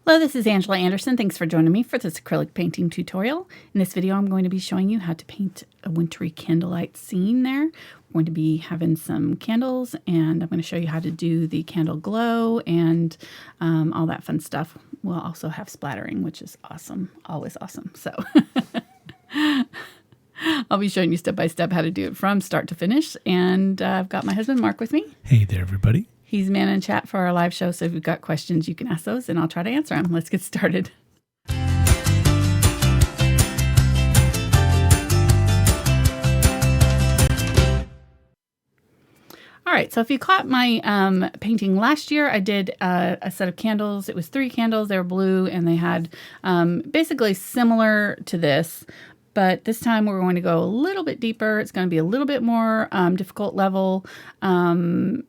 Hello, this is Angela Anderson. Thanks for joining me for this acrylic painting tutorial. In this video, I'm going to be showing you how to paint a wintry candlelight scene there. We're going to be having some candles, and I'm going to show you how to do the candle glow and all that fun stuff. We'll also have splattering, which is awesome, always awesome. So I'll be showing you step by step how to do it from start to finish. And I've got my husband, Mark, with me. Hey there, everybody. He's man in chat for our live show, so if you've got questions, you can ask those, and I'll try to answer them. Let's get started. All right, so if you caught my painting last year, I did a set of candles. It was 3 candles. They were blue, and they had basically similar to this. But this time we're going to go a little bit deeper. It's going to be a little bit more difficult level. And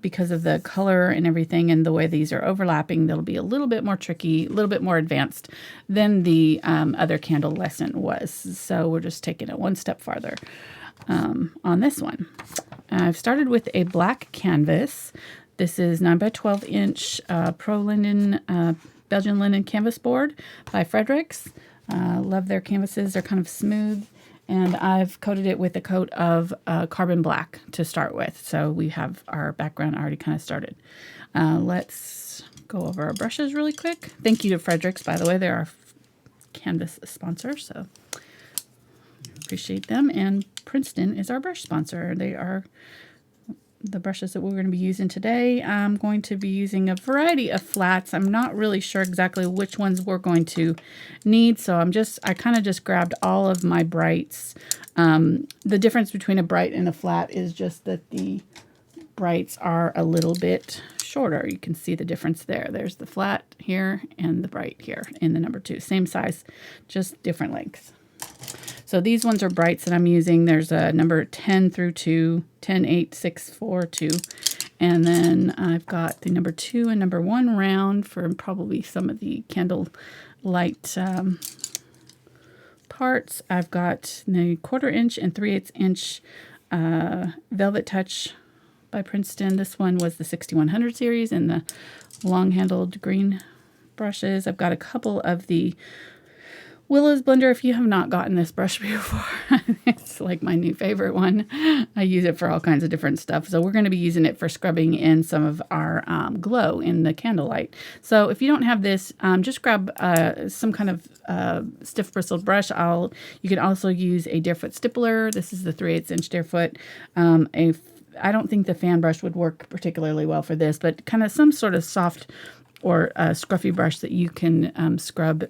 because of the color and everything and the way these are overlapping, they'll be a little bit more tricky, a little bit more advanced than the other candle lesson was. So we're just taking it one step farther on this one. I've started with a black canvas. This is 9 by 12 inch Pro Linen, Belgian linen canvas board by Fredrix. Love their canvases. They're kind of smooth, and I've coated it with a coat of carbon black to start with. So we have our background already kind of started. Let's go over our brushes really quick. Thank you to Fredrix, by the way. They're our canvas sponsor, so appreciate them. And Princeton is our brush sponsor. They are the brushes that we're going to be using today. I'm going to be using a variety of flats. I'm not really sure exactly which ones we're going to need, so I kind of just grabbed all of my brights. The difference between a bright and a flat is just that the brights are a little bit shorter. You can see the difference there. There's the flat here and the bright here in the number 2. Same size, just different lengths. So these ones are brights that I'm using. There's a number 10 through 2, 10, 8, 6, 4, 2. And then I've got the number 2 and number 1 round for probably some of the candle light parts. I've got the 1/4 inch and 3/8 inch VelvetTouch by Princeton. This one was the 6100 series and the long-handled green brushes. I've got a couple of the Willow's blender. If you have not gotten this brush before, it's like my new favorite one. I use it for all kinds of different stuff. So we're going to be using it for scrubbing in some of our glow in the candlelight. So if you don't have this, just grab some kind of stiff bristled brush. You can also use a Deerfoot Stippler. This is the 3/8 inch Deerfoot. I don't think the fan brush would work particularly well for this, but kind of some sort of soft or scruffy brush that you can scrub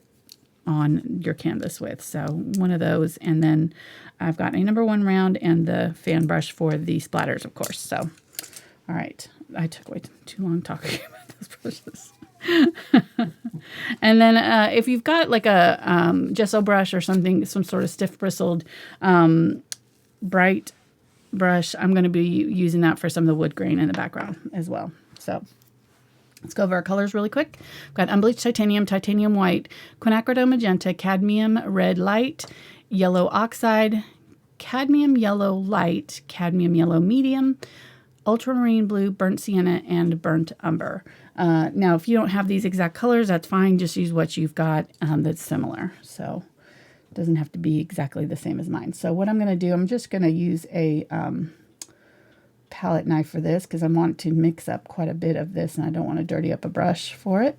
on your canvas with. So one of those, and then I've got a number 1 round and the fan brush for the splatters, of course. So all right, I took way too long talking about those brushes. And then if you've got like a gesso brush or something, some sort of stiff bristled bright brush, I'm going to be using that for some of the wood grain in the background as well. So let's go over our colors really quick. I've got Unbleached Titanium, Titanium White, Quinacridone Magenta, Cadmium Red Light, Yellow Oxide, Cadmium Yellow Light, Cadmium Yellow Medium, Ultramarine Blue, Burnt Sienna, and Burnt Umber. Now, if you don't have these exact colors, that's fine. Just use what you've got that's similar. So it doesn't have to be exactly the same as mine. So what I'm going to do, I'm just going to use a palette knife for this because I want to mix up quite a bit of this and I don't want to dirty up a brush for it.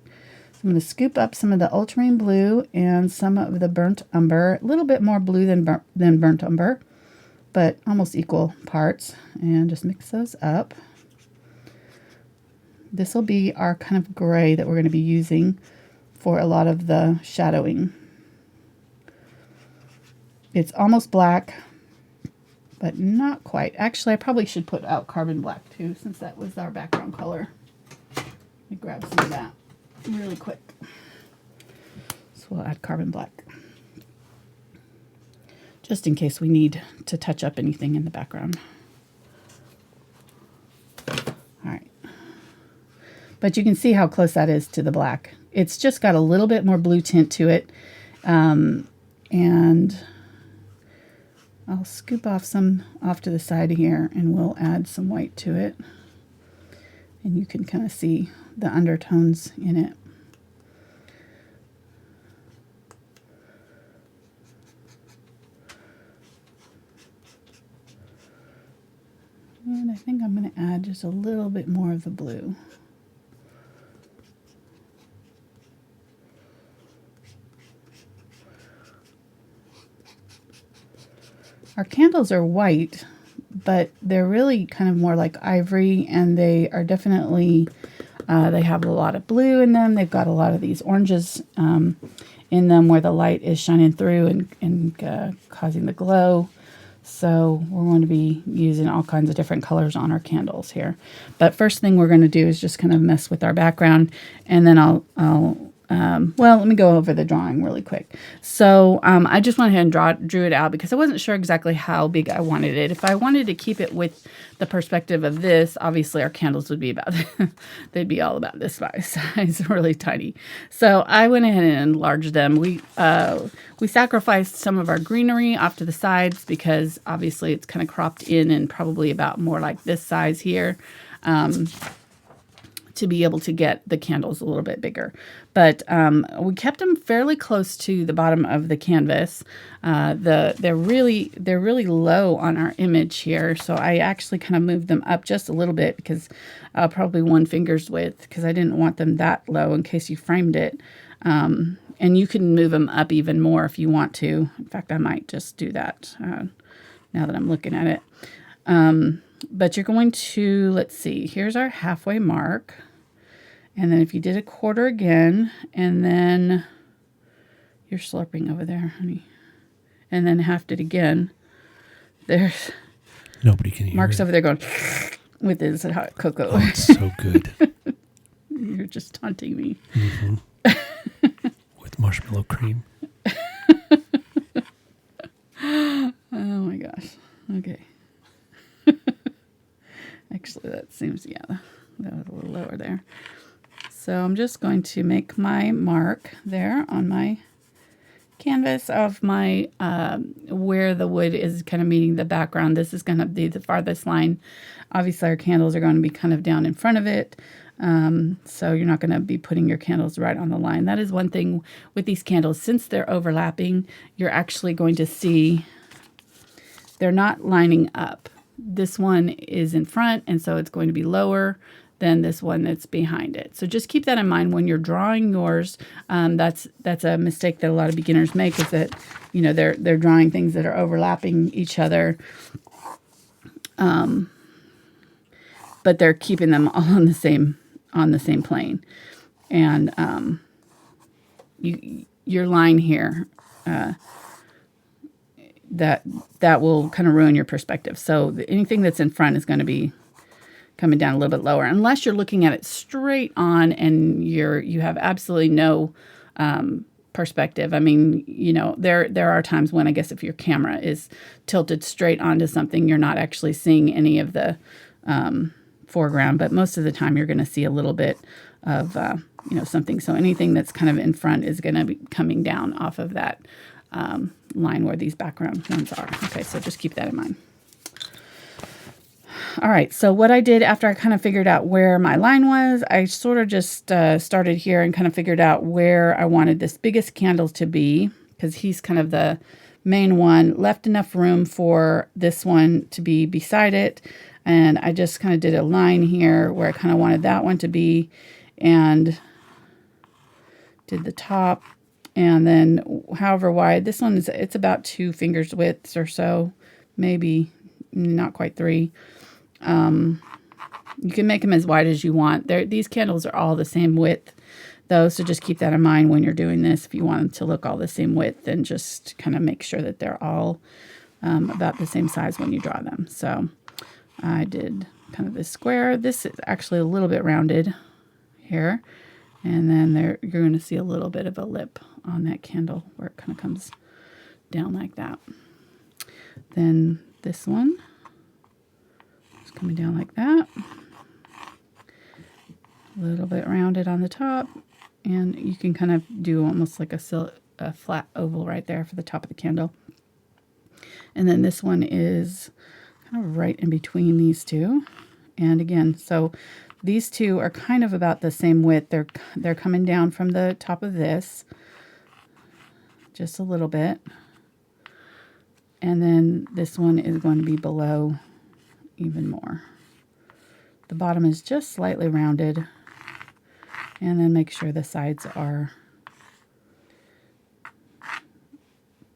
So I'm going to scoop up some of the Ultramarine Blue and some of the Burnt Umber, a little bit more blue than Burnt Umber, but almost equal parts, and just mix those up. This will be our kind of gray that we're going to be using for a lot of the shadowing. It's almost black, but not quite. Actually, I probably should put out carbon black too, since that was our background color. Let me grab some of that really quick. So we'll add carbon black, just in case we need to touch up anything in the background. All right. But you can see how close that is to the black. It's just got a little bit more blue tint to it. And I'll scoop off some off to the side here, and we'll add some white to it. And you can kind of see the undertones in it. I think I'm going to add just a little bit more of the blue. Our candles are white, but they're really kind of more like ivory, and they are definitely, they have a lot of blue in them. They've got a lot of these oranges in them where the light is shining through and causing the glow. So we're going to be using all kinds of different colors on our candles here. But first thing we're going to do is just kind of mess with our background, and then well, let me go over the drawing really quick. So I just went ahead and drew it out because I wasn't sure exactly how big I wanted it. If I wanted to keep it with the perspective of this, obviously our candles would be about, they'd be all about this size, really tiny. So I went ahead and enlarged them. We sacrificed some of our greenery off to the sides because obviously it's kind of cropped in and probably about more like this size here. To be able to get the candles a little bit bigger. But we kept them fairly close to the bottom of the canvas. They're really low on our image here, so I actually kind of moved them up just a little bit because probably one finger's width, because I didn't want them that low in case you framed it. And you can move them up even more if you want to. In fact, I might just do that now that I'm looking at it. But you're going to, let's see, here's our halfway mark. And then if you did a quarter again, and then you're slurping over there, honey. And then halved it again. There's nobody can hear Mark's it. over there going with his hot cocoa. Oh, it's so good. You're just taunting me. Mm-hmm. With marshmallow cream. Oh my gosh. Okay. Actually, that seems, yeah, that was a little lower there. So I'm just going to make my mark there on my canvas of my, where the wood is kind of meeting the background. This is going to be the farthest line. Obviously, our candles are going to be kind of down in front of it. So you're not going to be putting your candles right on the line. That is one thing with these candles. Since they're overlapping, you're actually going to see they're not lining up. This one is in front, and so it's going to be lower than this one that's behind it. So just keep that in mind when you're drawing yours. That's a mistake that a lot of beginners make, is that, you know, they're drawing things that are overlapping each other, but they're keeping them all on the same plane. And your line here, that will kind of ruin your perspective. So anything that's in front is going to be coming down a little bit lower, unless you're looking at it straight on and you have absolutely no perspective. I mean, you know, there are times when, I guess, if your camera is tilted straight onto something, you're not actually seeing any of the foreground, but most of the time you're going to see a little bit of you know, something. So anything that's kind of in front is going to be coming down off of that line where these background ones are. Okay, so just keep that in mind. All right, so what I did after I kind of figured out where my line was, I sort of just started here and kind of figured out where I wanted this biggest candle to be, because he's kind of the main one. Left enough room for this one to be beside it, and I just kind of did a line here where I kind of wanted that one to be, and did the top. And then however wide, this one is, it's about 2 fingers widths or so, maybe not quite 3. You can make them as wide as you want. These candles are all the same width though, so just keep that in mind when you're doing this. If you want them to look all the same width, then just kind of make sure that they're all about the same size when you draw them. So I did kind of this square. This is actually a little bit rounded here. And then you're going to see a little bit of a lip on that candle where it kind of comes down like that. Then this one is coming down like that. A little bit rounded on the top. And you can kind of do almost like a flat oval right there for the top of the candle. And then this one is kind of right in between these two. And again, so these two are kind of about the same width. They're coming down from the top of this just a little bit. And then this one is going to be below even more. The bottom is just slightly rounded. And then make sure the sides are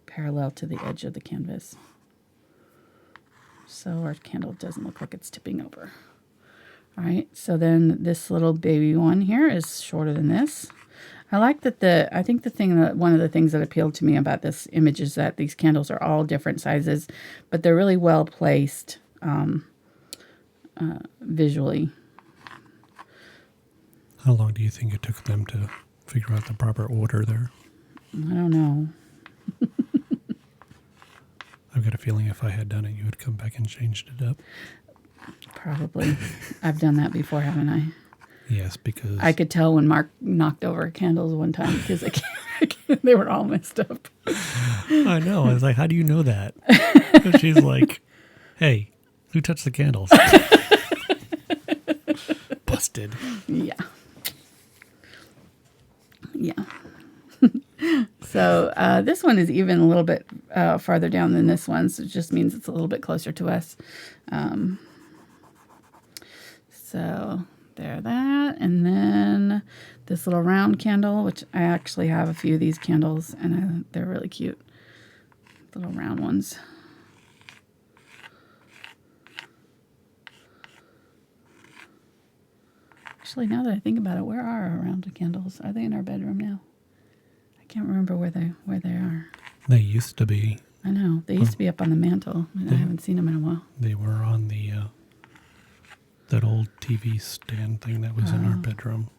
parallel to the edge of the canvas. So our candle doesn't look like it's tipping over. All right, so then this little baby one here is shorter than this. I like that I think one of the things that appealed to me about this image is that these candles are all different sizes, but they're really well placed visually. How long do you think it took them to figure out the proper order there? I don't know. I've got a feeling if I had done it, you would come back and changed it up. Probably. I've done that before, haven't I? Yes, because... I could tell when Mark knocked over candles one time because they were all messed up. I know. I was like, how do you know that? And she's like, hey, who touched the candles? Busted. Yeah. Yeah. So this one is even a little bit farther down than this one, so it just means it's a little bit closer to us. So there, that. And then this little round candle, which I actually have a few of these candles, and they're really cute. Little round ones. Actually, now that I think about it, where are our round candles? Are they in our bedroom now? I can't remember where they are. They used to be. I know. They used to be up on the mantle, and I haven't seen them in a while. They were on the that old TV stand thing that was in our bedroom.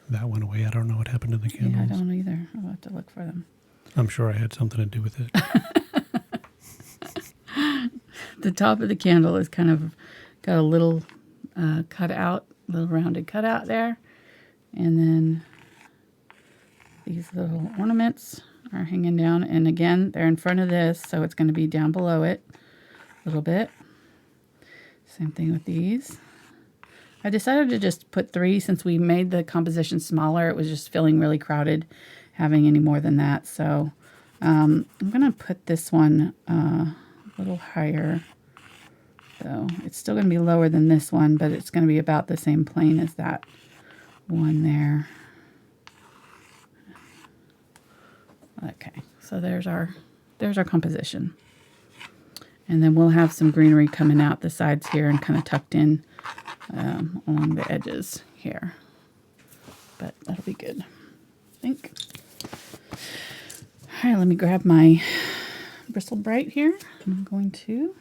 That went away. I don't know what happened to the candles. Yeah, I don't either. I'll have to look for them. I'm sure I had something to do with it. The top of the candle is kind of got a little little rounded cutout there. And then these little ornaments are hanging down. And again, they're in front of this, so it's going to be down below it a little bit. Same thing with these. I decided to just put 3 since we made the composition smaller. It was just feeling really crowded having any more than that. So I'm going to put this one a little higher. So it's still going to be lower than this one, but it's going to be about the same plane as that one there. Okay, so there's our composition. And then we'll have some greenery coming out the sides here and kind of tucked in along the edges here. But that'll be good, I think. All right, let me grab my Bristle Bright here. I'm going to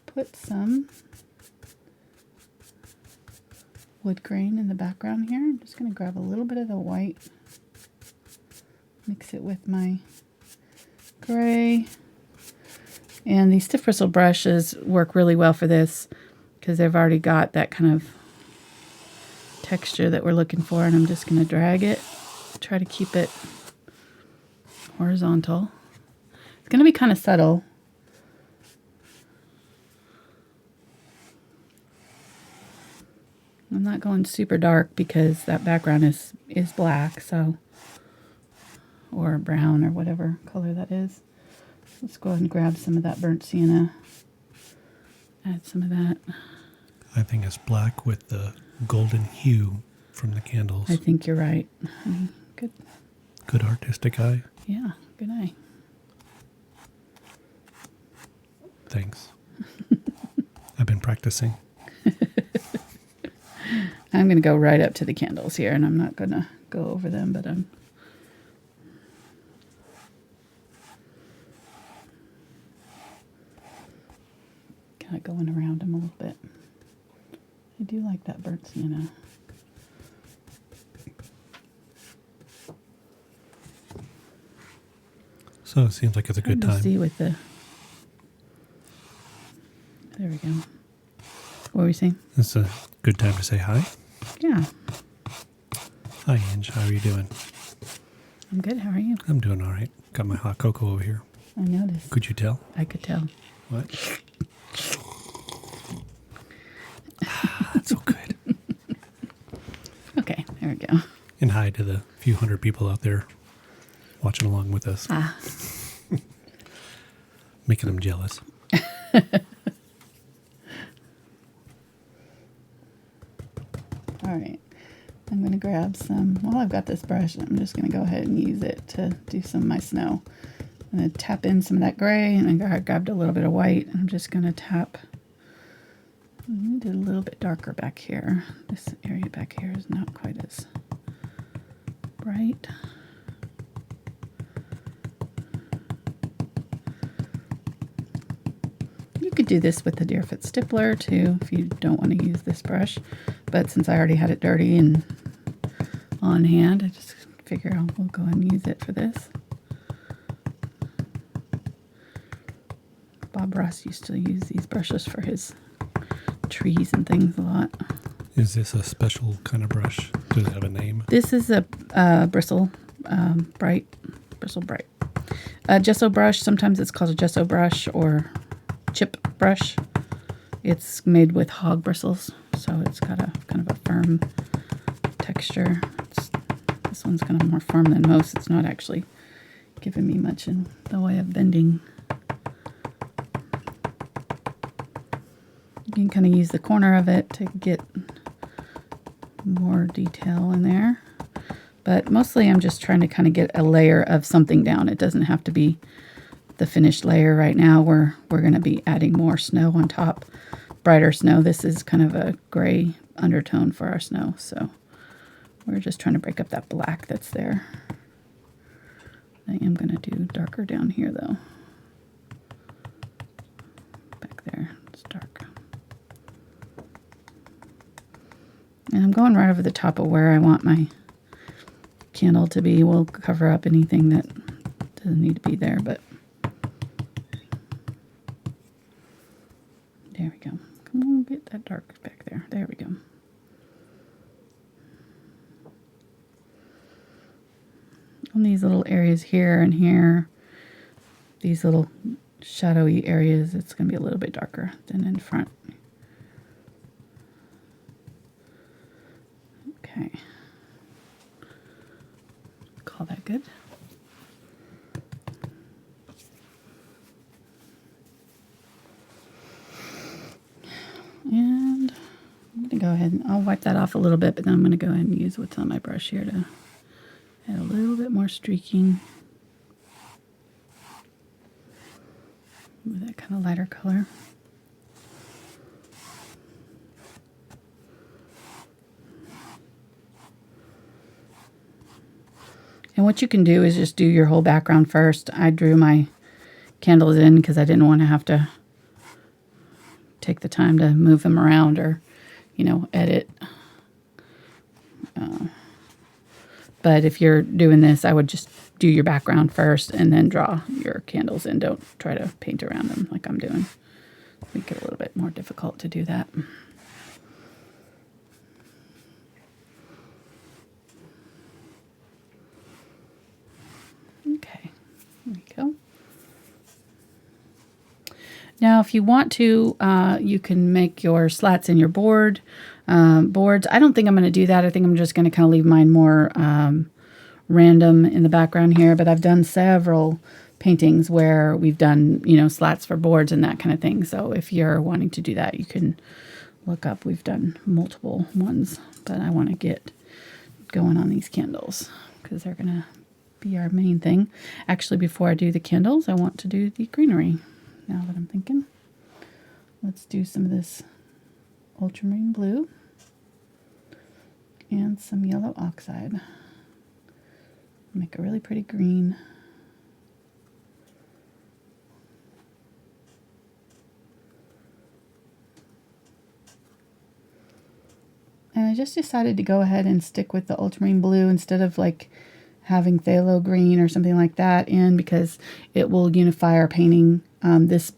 put some wood grain in the background here. I'm just going to grab a little bit of the white, mix it with my gray. And these stiff bristle brushes work really well for this because they've already got that kind of texture that we're looking for. And I'm just going to drag it, try to keep it horizontal. It's going to be kind of subtle. I'm not going super dark because that background is black, so, or brown or whatever color that is. Let's go ahead and grab some of that burnt sienna. Add some of that. I think it's black with the golden hue from the candles. I think you're right. Good. Good artistic eye. Yeah, good eye. Thanks. I've been practicing. I'm going to go right up to the candles here, and I'm not going to go over them, but I'm kind of going around them a little bit. I do like that burnt sienna. So it seems like it's a good time. See with the. There we go. What were you saying? It's a good time to say hi. Yeah. Hi, Ange. How are you doing? I'm good. How are you? I'm doing all right. Got my hot cocoa over here. I noticed. Could you tell? I could tell. What? That's so good. Okay, there we go. And hi to the few hundred people out there watching along with us. Making them jealous. right. I'm going to grab some, while I've got this brush, I'm just going to go ahead and use it to do some of my snow. I'm going to tap in some of that gray, and I grabbed a little bit of white. I'm just going to tap. I need it a little bit darker back here. This area back here is not quite as bright. You could do this with the Deerfoot Stippler too if you don't want to use this brush. But since I already had it dirty and on hand, I just figure we'll go ahead and use it for this. Bob Ross used to use these brushes for his trees and things a lot. Is this a special kind of brush? Does it have a name? This is a Bristle Bright. Bristle Bright. Gesso brush. Sometimes it's called a gesso brush or chip brush. It's made with hog bristles, so it's got a kind of a firm texture. This one's kind of more firm than most. It's not actually giving me much in the way of bending. You can kind of use the corner of it to get more detail in there. But mostly I'm just trying to kind of get a layer of something down. It doesn't have to be the finished layer right now. We're going to be adding more snow on top, brighter snow. This is kind of a gray undertone for our snow, so we're just trying to break up that black that's there. I am going to do darker down here though. Back there, it's dark. And I'm going right over the top of where I want my candle to be. We'll cover up anything that doesn't need to be there, but there we go. Come on, get that dark back there. There we go. On these little areas here and here, these little shadowy areas, it's going to be a little bit darker than in front. Okay. Call that good. And I'm going to go ahead and I'll wipe that off a little bit, but then I'm going to go ahead and use what's on my brush here to add a little bit more streaking with that kind of lighter color. And what you can do is just do your whole background first. I drew my candles in because I didn't want to have to take the time to move them around or, you know, edit. But if you're doing this, I would just do your background first and then draw your candles in. Don't try to paint around them like I'm doing. Make it a little bit more difficult to do that. Okay, there we go. Now, if you want to, you can make your slats in your boards. I don't think I'm going to do that. I think I'm just going to kind of leave mine more random in the background here. But I've done several paintings where we've done, you know, slats for boards and that kind of thing. So if you're wanting to do that, you can look up. We've done multiple ones, but I want to get going on these candles because they're going to be our main thing. Actually, before I do the candles, I want to do the greenery. Now that I'm thinking, let's do some of this Ultramarine Blue and some yellow Oxide. Make a really pretty green. And I just decided to go ahead and stick with the Ultramarine Blue instead of like having phthalo green or something like that in, because it will unify our painting. This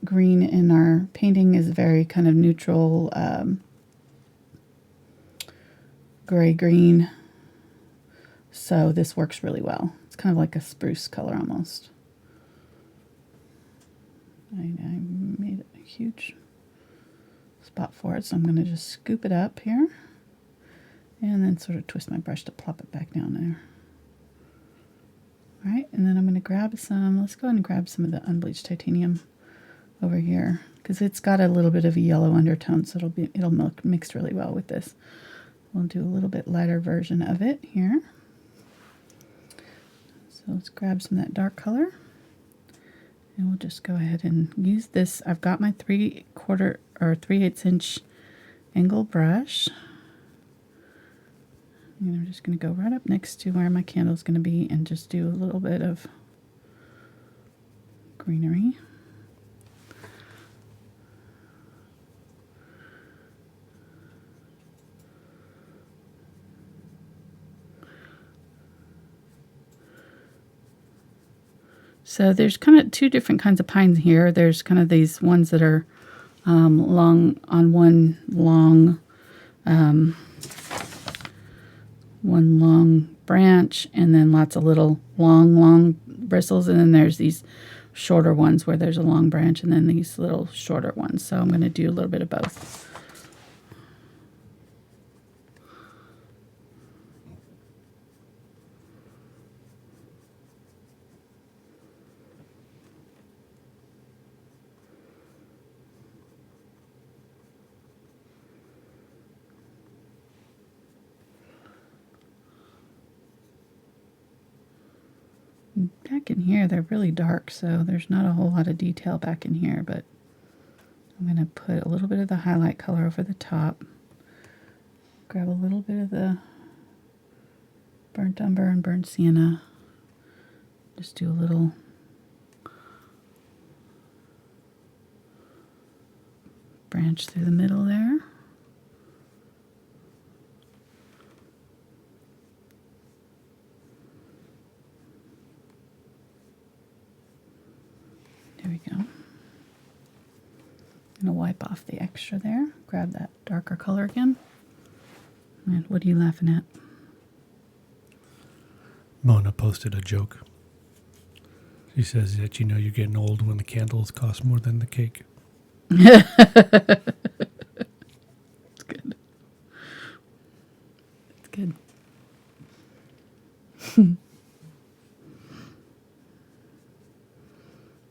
green in our painting is very kind of neutral, gray green. So this works really well. It's kind of like a spruce color almost. I made a huge spot for it, so I'm going to just scoop it up here and then sort of twist my brush to plop it back down there. All right, and then I'm going to grab some, let's go ahead and grab some of the Unbleached Titanium over here, because it's got a little bit of a yellow undertone, so it'll mix really well with this. We'll do a little bit lighter version of it here. So let's grab some of that dark color, and we'll just go ahead and use this. I've got my 3/4 or 3/8 inch angle brush. And I'm just going to go right up next to where my candle is going to be and just do a little bit of greenery. So there's kind of two different kinds of pines here. There's kind of these ones that are long on one long branch, and then lots of little long bristles, and then there's these shorter ones where there's a long branch and then these little shorter ones. So I'm going to do a little bit of both. Back in here, they're really dark, so there's not a whole lot of detail back in here, but I'm going to put a little bit of the highlight color over the top. Grab a little bit of the burnt umber and burnt sienna. Just do a little branch through the middle there. There we go. I'm going to wipe off the extra there. Grab that darker color again. And what are you laughing at? Mona posted a joke. She says that you're getting old when the candles cost more than the cake. It's good. It's good.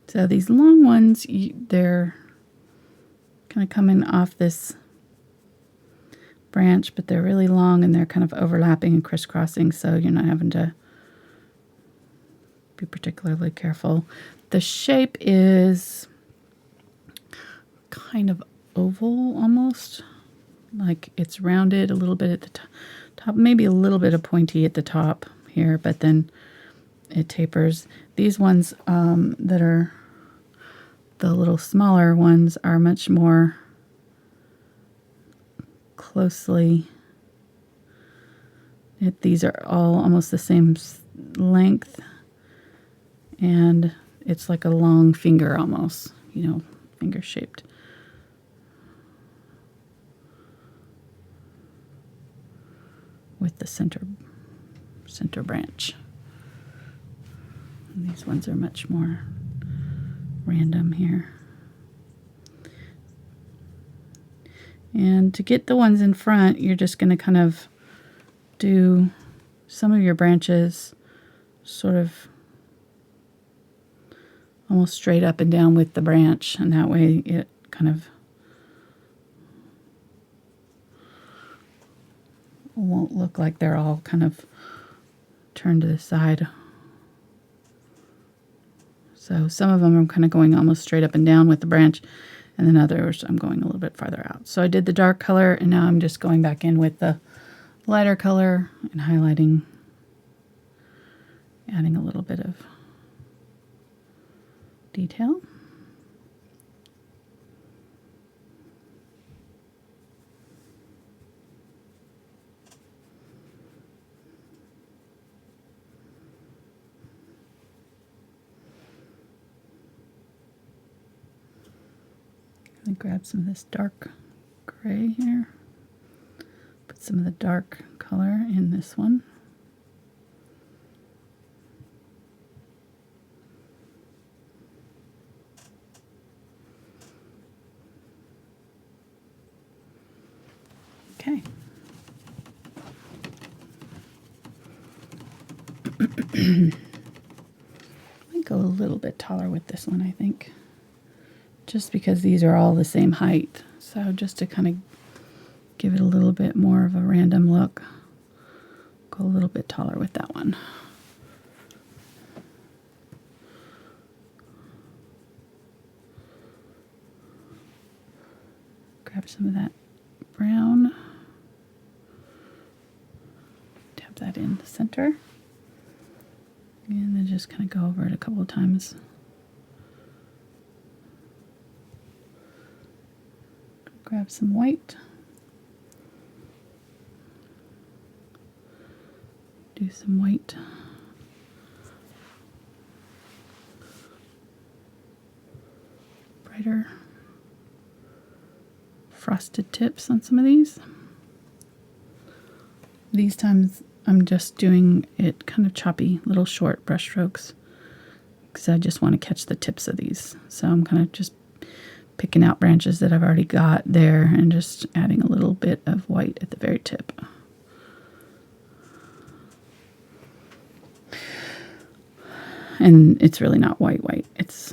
So these long ones, they're kind of coming off this branch, but they're really long and they're kind of overlapping and crisscrossing, so you're not having to be particularly careful. The shape is kind of oval almost, like it's rounded a little bit at the top, maybe a little bit of pointy at the top here, but then it tapers. These ones that are the little smaller ones are much more closely. These are all almost the same length, and it's like a long finger almost, finger shaped. With the center branch. And these ones are much more random here. And to get the ones in front, you're just going to kind of do some of your branches sort of almost straight up and down with the branch, and that way it kind of won't look like they're all kind of turned to the side. So some of them I'm kind of going almost straight up and down with the branch, and then others I'm going a little bit farther out. So I did the dark color, and now I'm just going back in with the lighter color and highlighting, adding a little bit of detail. Grab some of this dark gray here. Put some of the dark color in this one. Okay. I go a little bit taller with this one, I think. just because these are all the same height. So just to kind of give it a little bit more of a random look, go a little bit taller with that one. Grab some of that brown, tap that in the center, and then just kind of go over it a couple of times. Grab some white, do some white, brighter frosted tips on some of these. These times I'm just doing it kind of choppy, little short brush strokes, because I just want to catch the tips of these. So I'm kind of just picking out branches that I've already got there and just adding a little bit of white at the very tip. And it's really not white, it's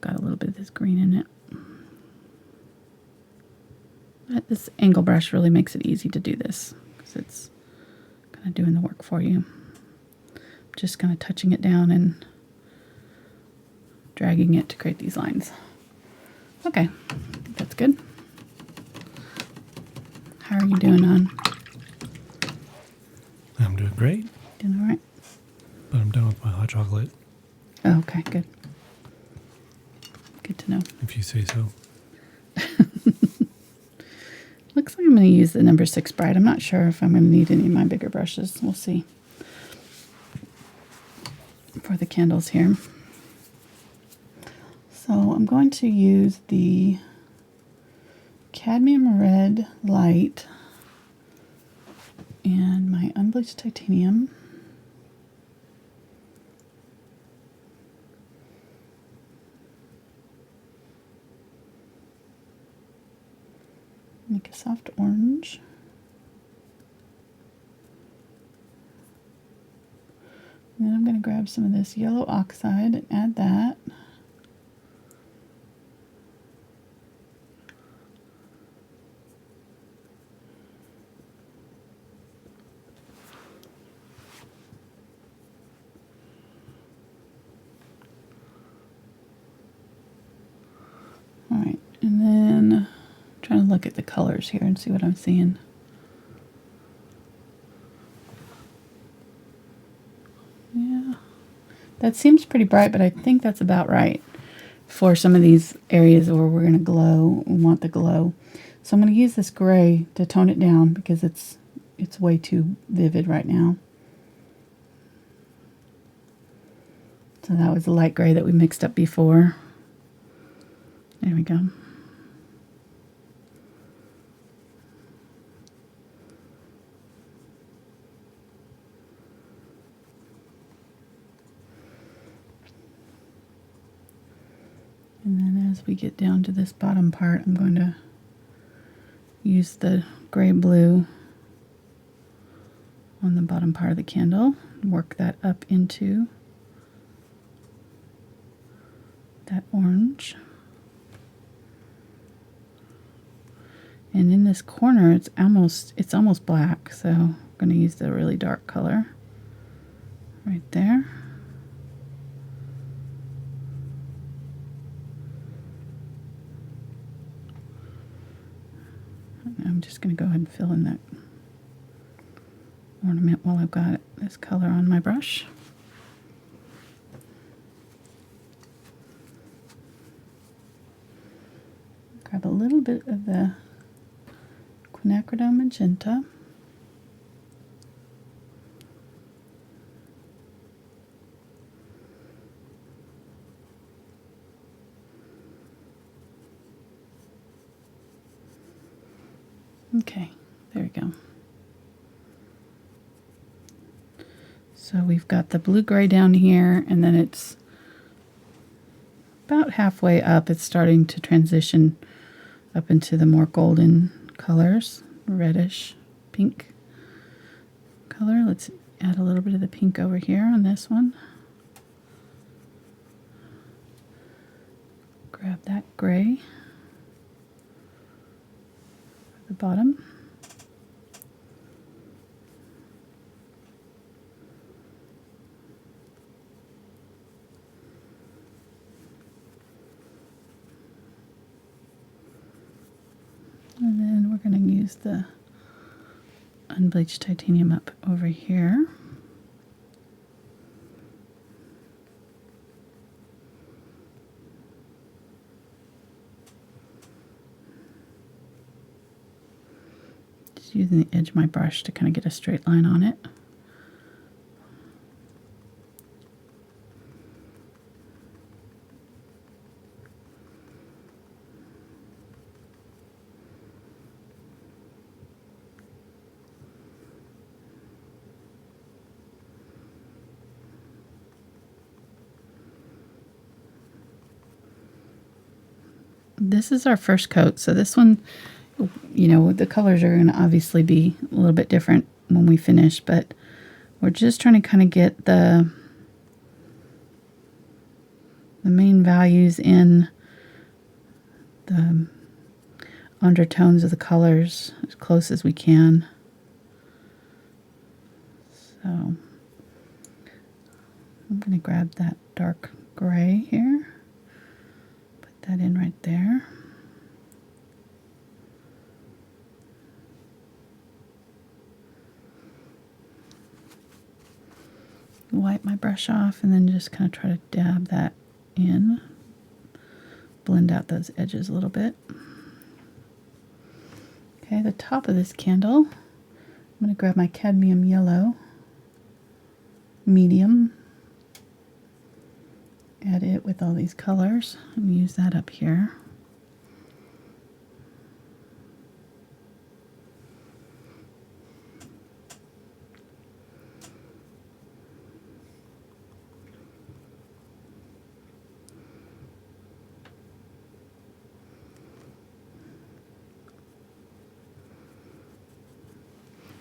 got a little bit of this green in it. But this angle brush really makes it easy to do this, because it's kind of doing the work for you. Just kind of touching it down and dragging it to create these lines. Okay, that's good. How are you doing on? I'm doing great. Doing all right? But I'm done with my hot chocolate. Oh, okay, good. Good to know. If you say so. Looks like I'm going to use the number 6 Bright. I'm not sure if I'm going to need any of my bigger brushes. We'll see. For the candles here. So I'm going to use the Cadmium Red Light and my Unbleached Titanium. Make a soft orange. And then I'm going to grab some of this yellow oxide and add that. All right, and then trying to look at the colors here and see what I'm seeing. Yeah, that seems pretty bright, but I think that's about right for some of these areas where we're going to glow. We want the glow. So I'm going to use this gray to tone it down because it's way too vivid right now. So that was the light gray that we mixed up before. There we go. And then as we get down to this bottom part, I'm going to use the gray blue on the bottom part of the candle, work that up into that orange. And in this corner, it's almost black, so I'm going to use the really dark color right there. I'm just going to go ahead and fill in that ornament while I've got this color on my brush. Grab a little bit of the Quinacridone Magenta. Okay, there we go. So we've got the blue-gray down here, and then it's about halfway up. It's starting to transition up into the more golden colors, reddish pink color. Let's add a little bit of the pink over here on this one. Grab that gray at the bottom. And then we're going to use the Unbleached Titanium up over here. Just using the edge of my brush to kind of get a straight line on it. This is our first coat, so this one, you know, the colors are going to obviously be a little bit different when we finish, but we're just trying to kind of get the main values in the undertones of the colors as close as we can. So I'm going to grab that dark gray here. That in right there. Wipe my brush off and then just kind of try to dab that in. Blend out those edges a little bit. Okay, the top of this candle, I'm going to grab my cadmium yellow, medium. Add it with all these colors and use that up here.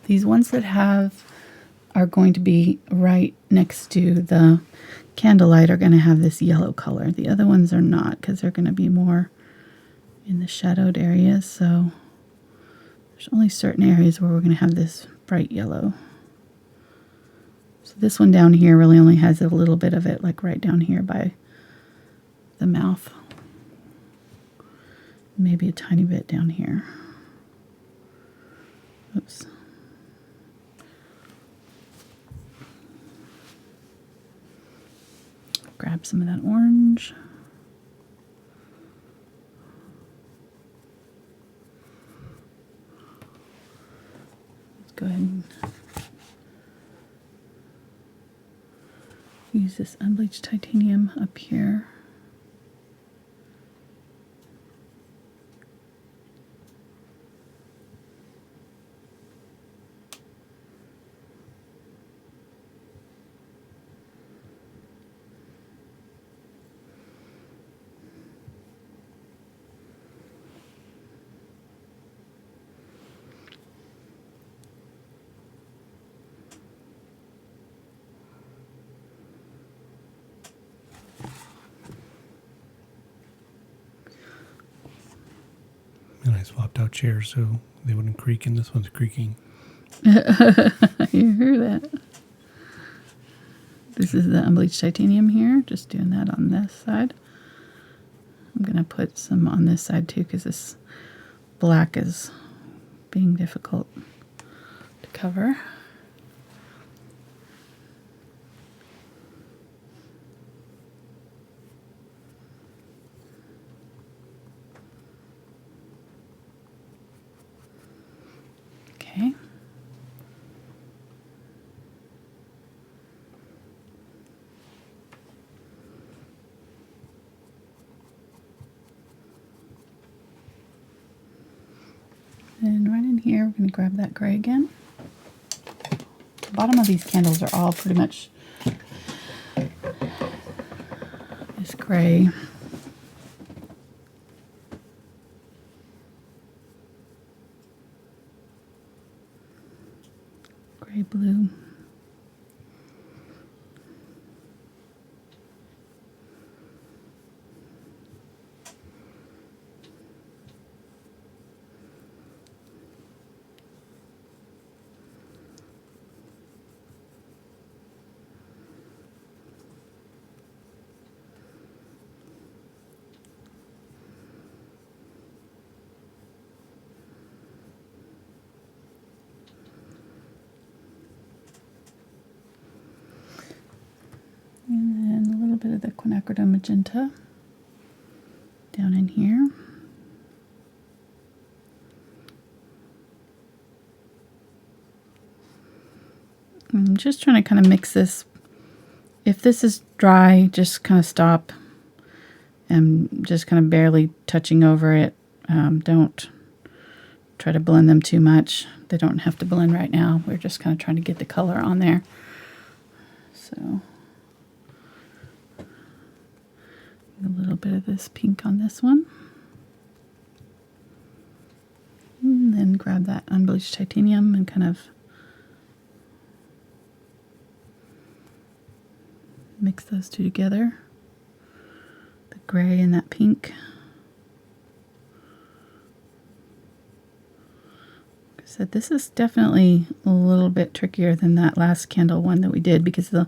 These ones that are going to be right next to the candlelight are going to have this yellow color. The other ones are not because they're going to be more in the shadowed areas. So there's only certain areas where we're going to have this bright yellow. So this one down here really only has a little bit of it, like right down here by the mouth. Maybe a tiny bit down here. Oops. Grab some of that orange. Let's go ahead and use this Unbleached Titanium up here. And I swapped out chairs so they wouldn't creak, and this one's creaking. You hear that? This is the Unbleached Titanium here. Just doing that on this side. I'm going to put some on this side too because this black is being difficult to cover. Okay. And right in here, we're going to grab that gray again. The bottom of these candles are all pretty much this gray. Gray blue. bit of the Quinacridone Magenta down in here. I'm just trying to kind of mix this. If this is dry, just kind of stop and just kind of barely touching over it. Don't try to blend them too much. They don't have to blend right now. We're just kind of trying to get the color on there. So a little bit of this pink on this one. And then grab that Unbleached Titanium and kind of mix those two together. The gray and that pink. Like I said, this is definitely a little bit trickier than that last candle one that we did, because the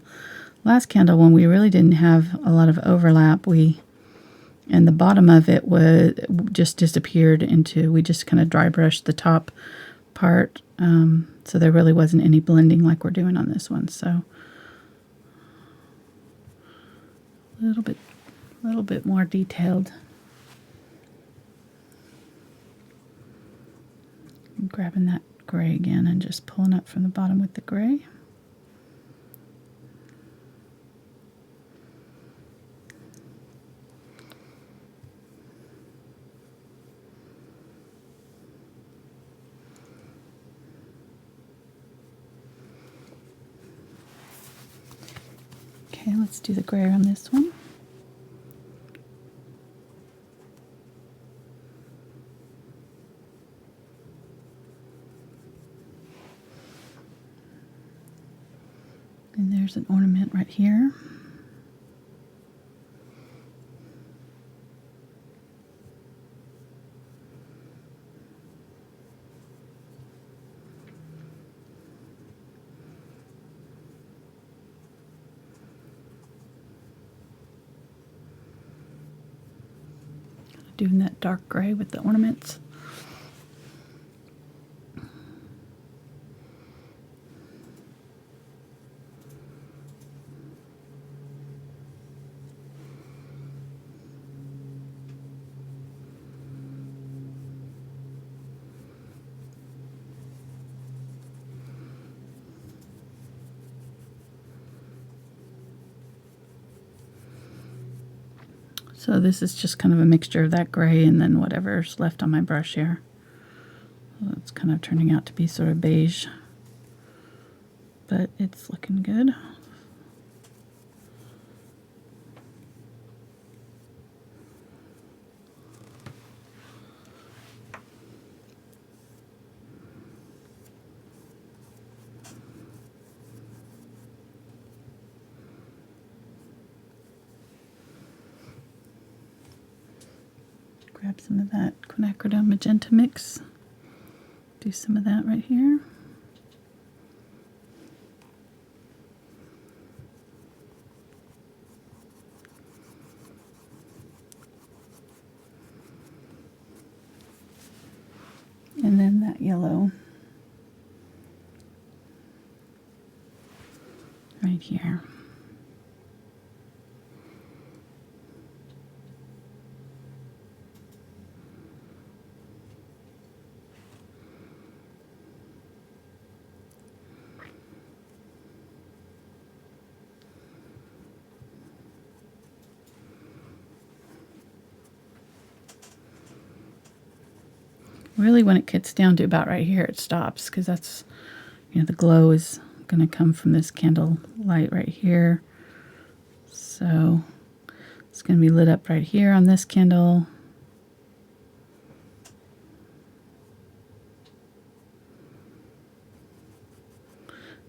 last candle one we really didn't have a lot of overlap. And the bottom of it was just disappeared into, we just kind of dry brushed the top part. So there really wasn't any blending like we're doing on this one. So a little bit more detailed. I'm grabbing that gray again and just pulling up from the bottom with the gray. Okay, let's do the gray on this one. And there's an ornament right here. Doing that dark gray with the ornaments. So this is just kind of a mixture of that gray and then whatever's left on my brush here. So it's kind of turning out to be sort of beige, but it's looking good. Grab some of that Quinacridone Magenta mix. Do some of that right here. And then that yellow right here. Really, when it gets down to about right here, it stops, because that's, you know, the glow is going to come from this candle light right here. So it's going to be lit up right here on this candle.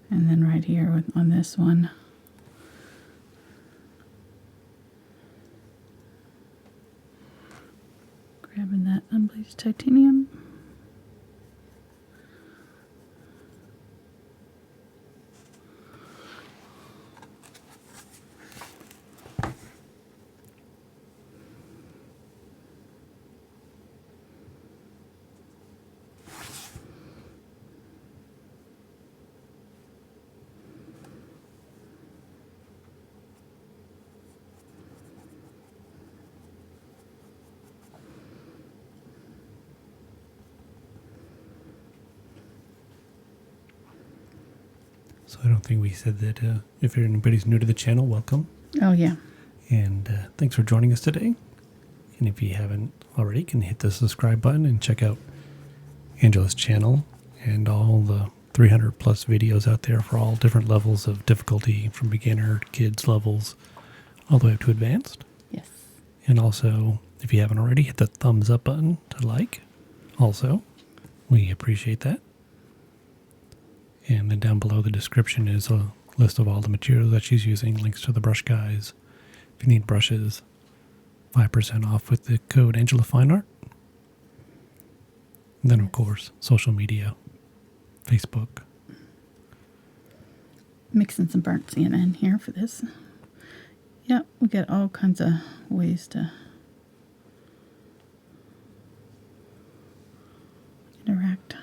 And then right here on this one. Grabbing that Unbleached Titanium. So I don't think we said that. If anybody's new to the channel, welcome. Oh, yeah. And thanks for joining us today. And if you haven't already, you can hit the subscribe button and check out Angela's channel and all the 300 plus videos out there for all different levels of difficulty, from beginner, kids levels, all the way up to advanced. Yes. And also, if you haven't already, hit the thumbs up button to like. Also, we appreciate that. And then down below the description is a list of all the materials that she's using, links to the brush guides. If you need brushes, 5% off with the code AngelaFineArt. And then, of course, social media, Facebook. Mixing some burnt sienna in here for this. Yep, we got all kinds of ways to interact.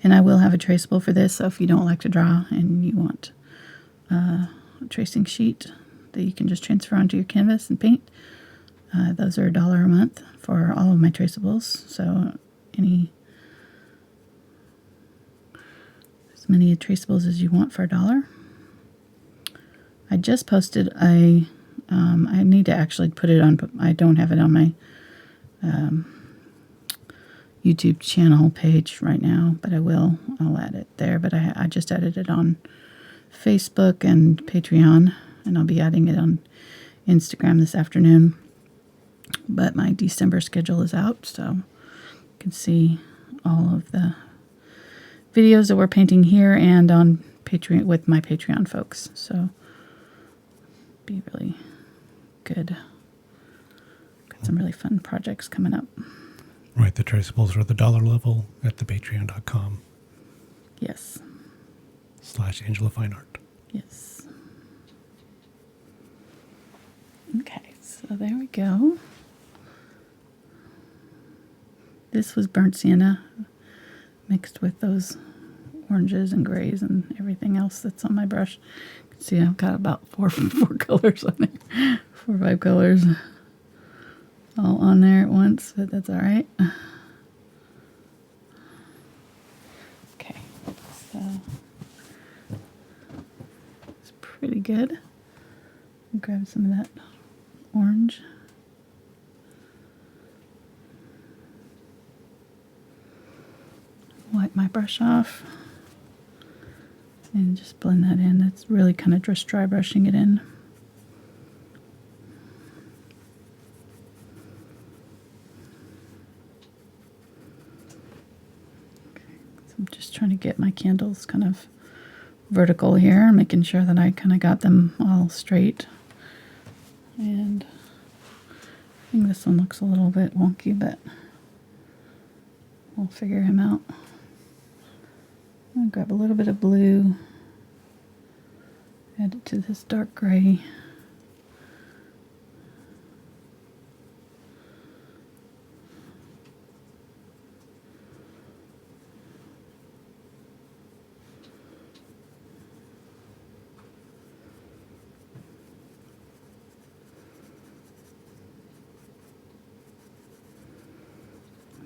And I will have a traceable for this, so if you don't like to draw and you want a tracing sheet that you can just transfer onto your canvas and paint, those are $1 a month for all of my traceables. So as many traceables as you want for $1. I just posted I need to actually put it on, but I don't have it on my YouTube channel page right now, but I will. I'll add it there. But I just added it on Facebook and Patreon, and I'll be adding it on Instagram this afternoon. But my December schedule is out, so you can see all of the videos that we're painting here and on Patreon with my Patreon folks. So be really good. Got some really fun projects coming up. Right, the traceables are the $1 level at the patreon.com. Yes. /AngelaFineArt. Yes. Okay, so there we go. This was burnt sienna mixed with those oranges and grays and everything else that's on my brush. You can see I've got about four colors on there. 4 or 5 colors all on there at once, but that's all right. Okay, so it's pretty good. Grab some of that orange. Wipe my brush off and just blend that in. That's really kind of just dry brushing it in. Okay, so I'm just trying to get my candles kind of vertical here, making sure that I kind of got them all straight. And I think this one looks a little bit wonky, but we'll figure him out. I'm going to grab a little bit of blue, add it to this dark gray.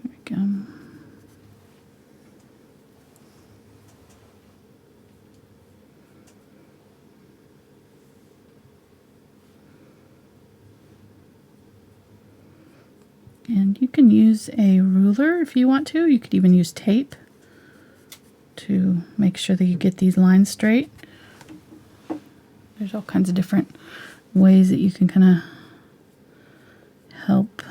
There we go. And you can use a ruler if you want to. You could even use tape to make sure that you get these lines straight. There's all kinds of different ways that you can kind of help.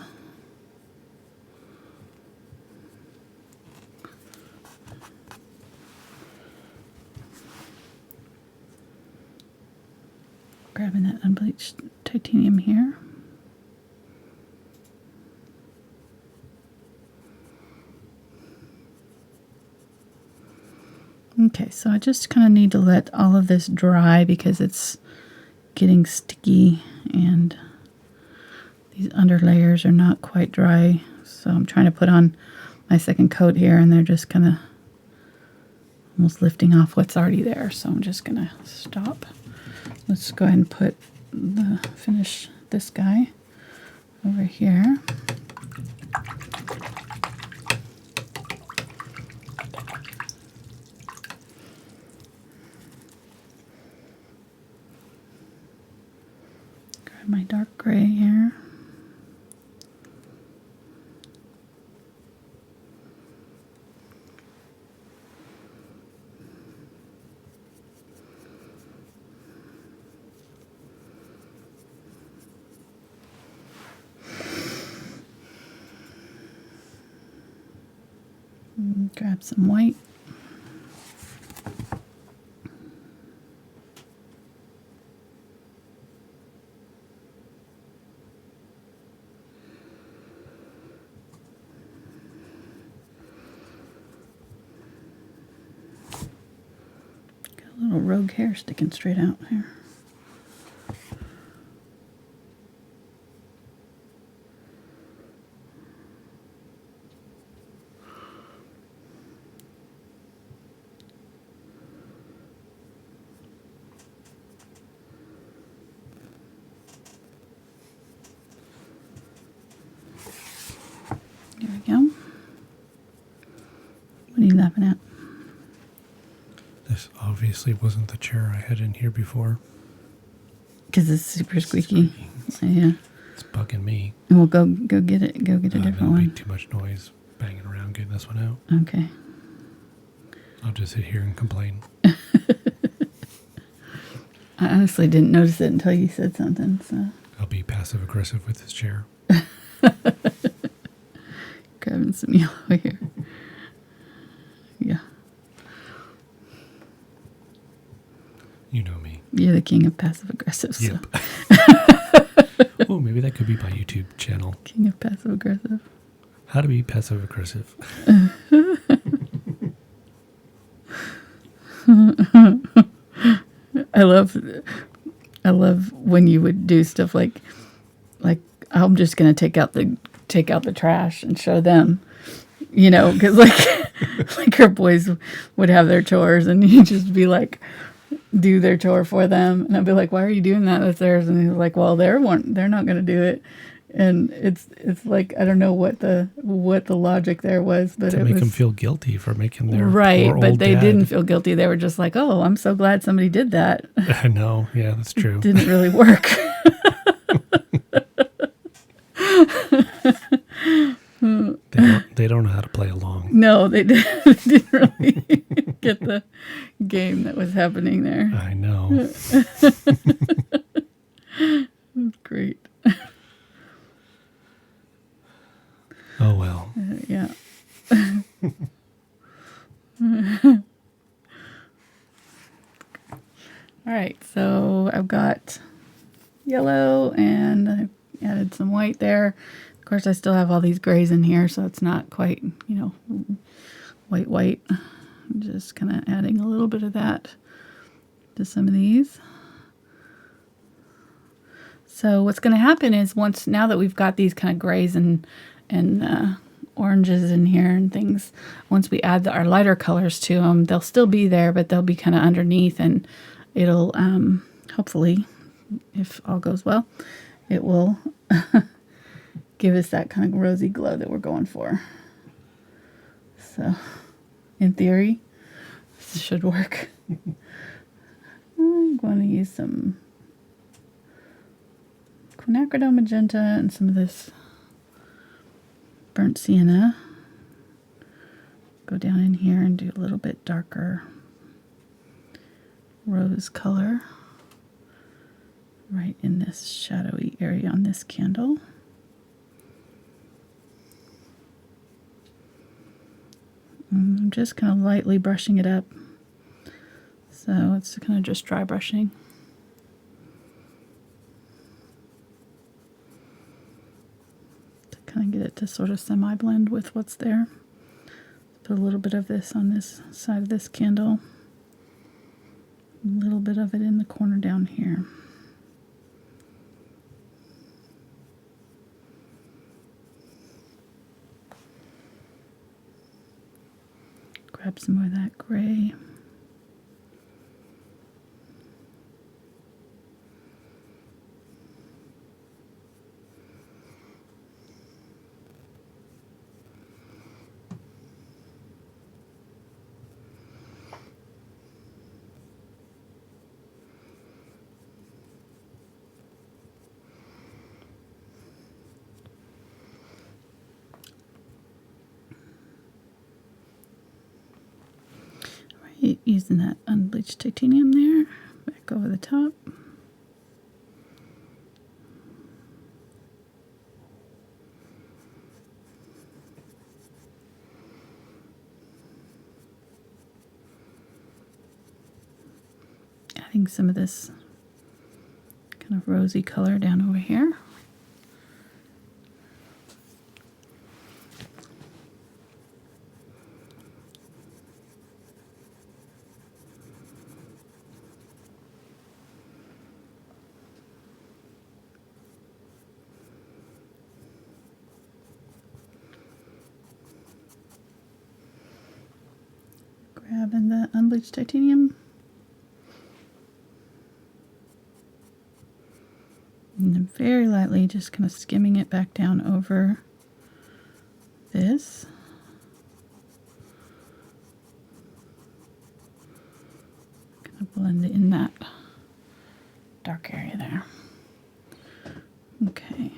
Grabbing that unbleached titanium here. Okay, so I just kind of need to let all of this dry because it's getting sticky and these under layers are not quite dry. So I'm trying to put on my second coat here and they're just kind of almost lifting off what's already there. So I'm just going to stop. Let's go ahead and finish this guy over here. Try my dark gray here. Grab some white. Got a little rogue hair sticking straight out here. There we go. What are you laughing at? This obviously wasn't the chair I had in here before. Because it's super squeaky. Yeah. It's bugging me. We'll go get it. Go get a different That'll one. be too much noise banging around getting this one out. Okay. I'll just sit here and complain. I honestly didn't notice it until you said something. So I'll be passive aggressive with this chair. grabbing some yellow here. Yeah. You know me. You're the king of passive aggressive. So. Yep. Oh, maybe that could be my YouTube channel. King of passive aggressive. How to be passive aggressive. I love when you would do stuff like I'm just gonna take out the trash and show them, because like her boys would have their chores and you just be like, do their chore for them, and I'd be like, why are you doing that? That's theirs. And he's like, well, they're not gonna do it. And it's like, I don't know what the logic there was, but to make them feel guilty for making their right. poor But old they dad. didn't feel guilty. They were just like, oh, I'm so glad somebody did that. I know. Yeah, that's true. It didn't really work. They don't know how to play along. No, they didn't really get the game that was happening there. I know. Great. Oh well. Yeah. All right, so I've got yellow and I added some white there. Of course, I still have all these grays in here, so it's not quite, white. I'm just kind of adding a little bit of that to some of these. So what's going to happen is now that we've got these kind of grays and oranges in here and things, once we add our lighter colors to them, they'll still be there, but they'll be kind of underneath, and it'll hopefully, if all goes well, it will give us that kind of rosy glow that we're going for. So in theory, this should work. I'm going to use some Quinacridone Magenta and some of this burnt sienna. Go down in here and do a little bit darker rose color right in this shadowy area on this candle. And I'm just kind of lightly brushing it up. So it's kind of just dry brushing. Kind of get it to sort of semi-blend with what's there. Put a little bit of this on this side of this candle. A little bit of it in the corner down here. Grab some more of that gray. using that unbleached titanium there, back over the top. Adding some of this kind of rosy color down over here. Grabbing the unbleached titanium. And then very lightly just kind of skimming it back down over this. Kind of blend in that dark area there. Okay.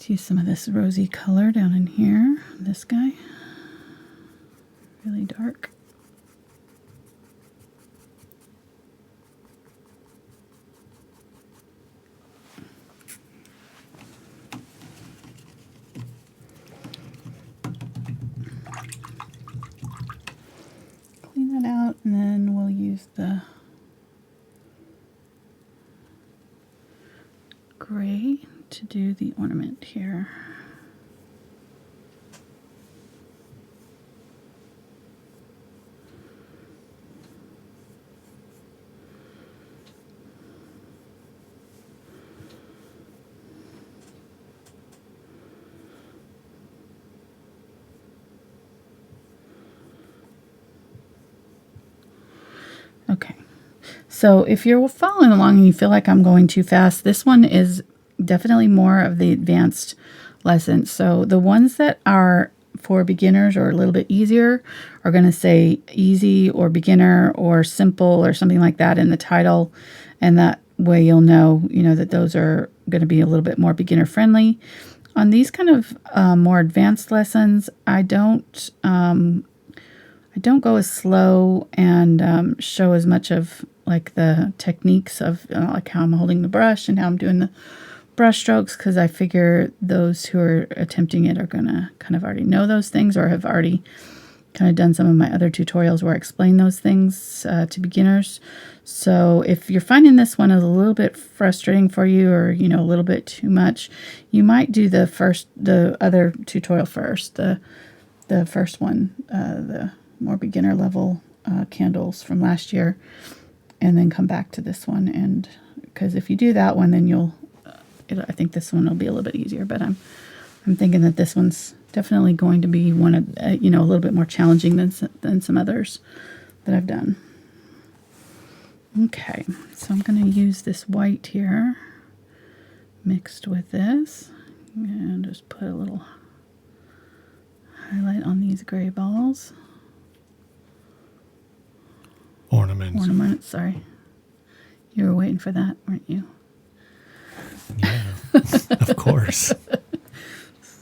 Use some of this rosy color down in here. This guy, really dark. Clean that out, and then we'll use the gray to do the ornament here. Okay, so if you're following along and you feel like I'm going too fast, this one is definitely more of the advanced lessons. So the ones that are for beginners or a little bit easier are going to say easy or beginner or simple or something like that in the title, and that way you'll know, that those are going to be a little bit more beginner friendly. On these kind of more advanced lessons, I don't go as slow and show as much of like the techniques of like how I'm holding the brush and how I'm doing the brush strokes, because I figure those who are attempting it are gonna kind of already know those things or have already kind of done some of my other tutorials where I explain those things to beginners. So if you're finding this one is a little bit frustrating for you, or a little bit too much, you might do the other tutorial first, the first one, the more beginner level candles from last year, and then come back to this one. And because if you do that one, then I think this one will be a little bit easier, but I'm thinking that this one's definitely going to be one of a little bit more challenging than some others that I've done. Okay, so I'm going to use this white here mixed with this and just put a little highlight on these gray balls. Ornaments, sorry. You were waiting for that, weren't you? Yeah, of course.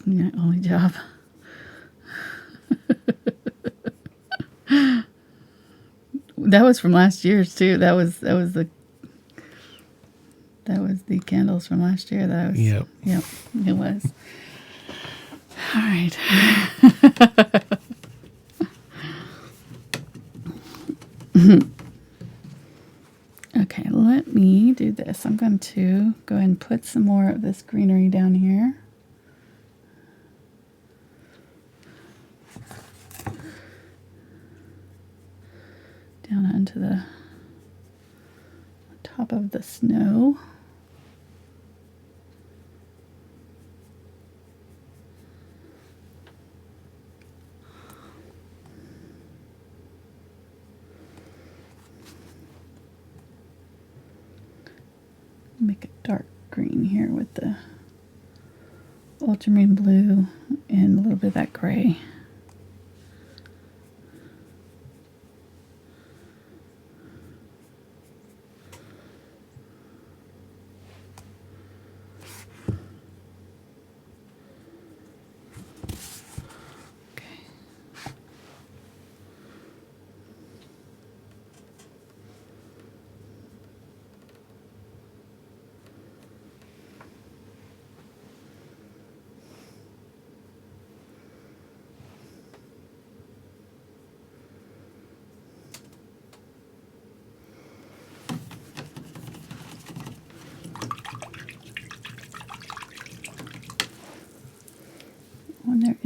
Your only job. That was from last year's too. That was the candles from last year that I was. Yep, it was. All right. Okay, let me do this. I'm going to go ahead and put some more of this greenery down here. Down onto the top of the snow. Make a dark green here with the ultramarine blue and a little bit of that gray.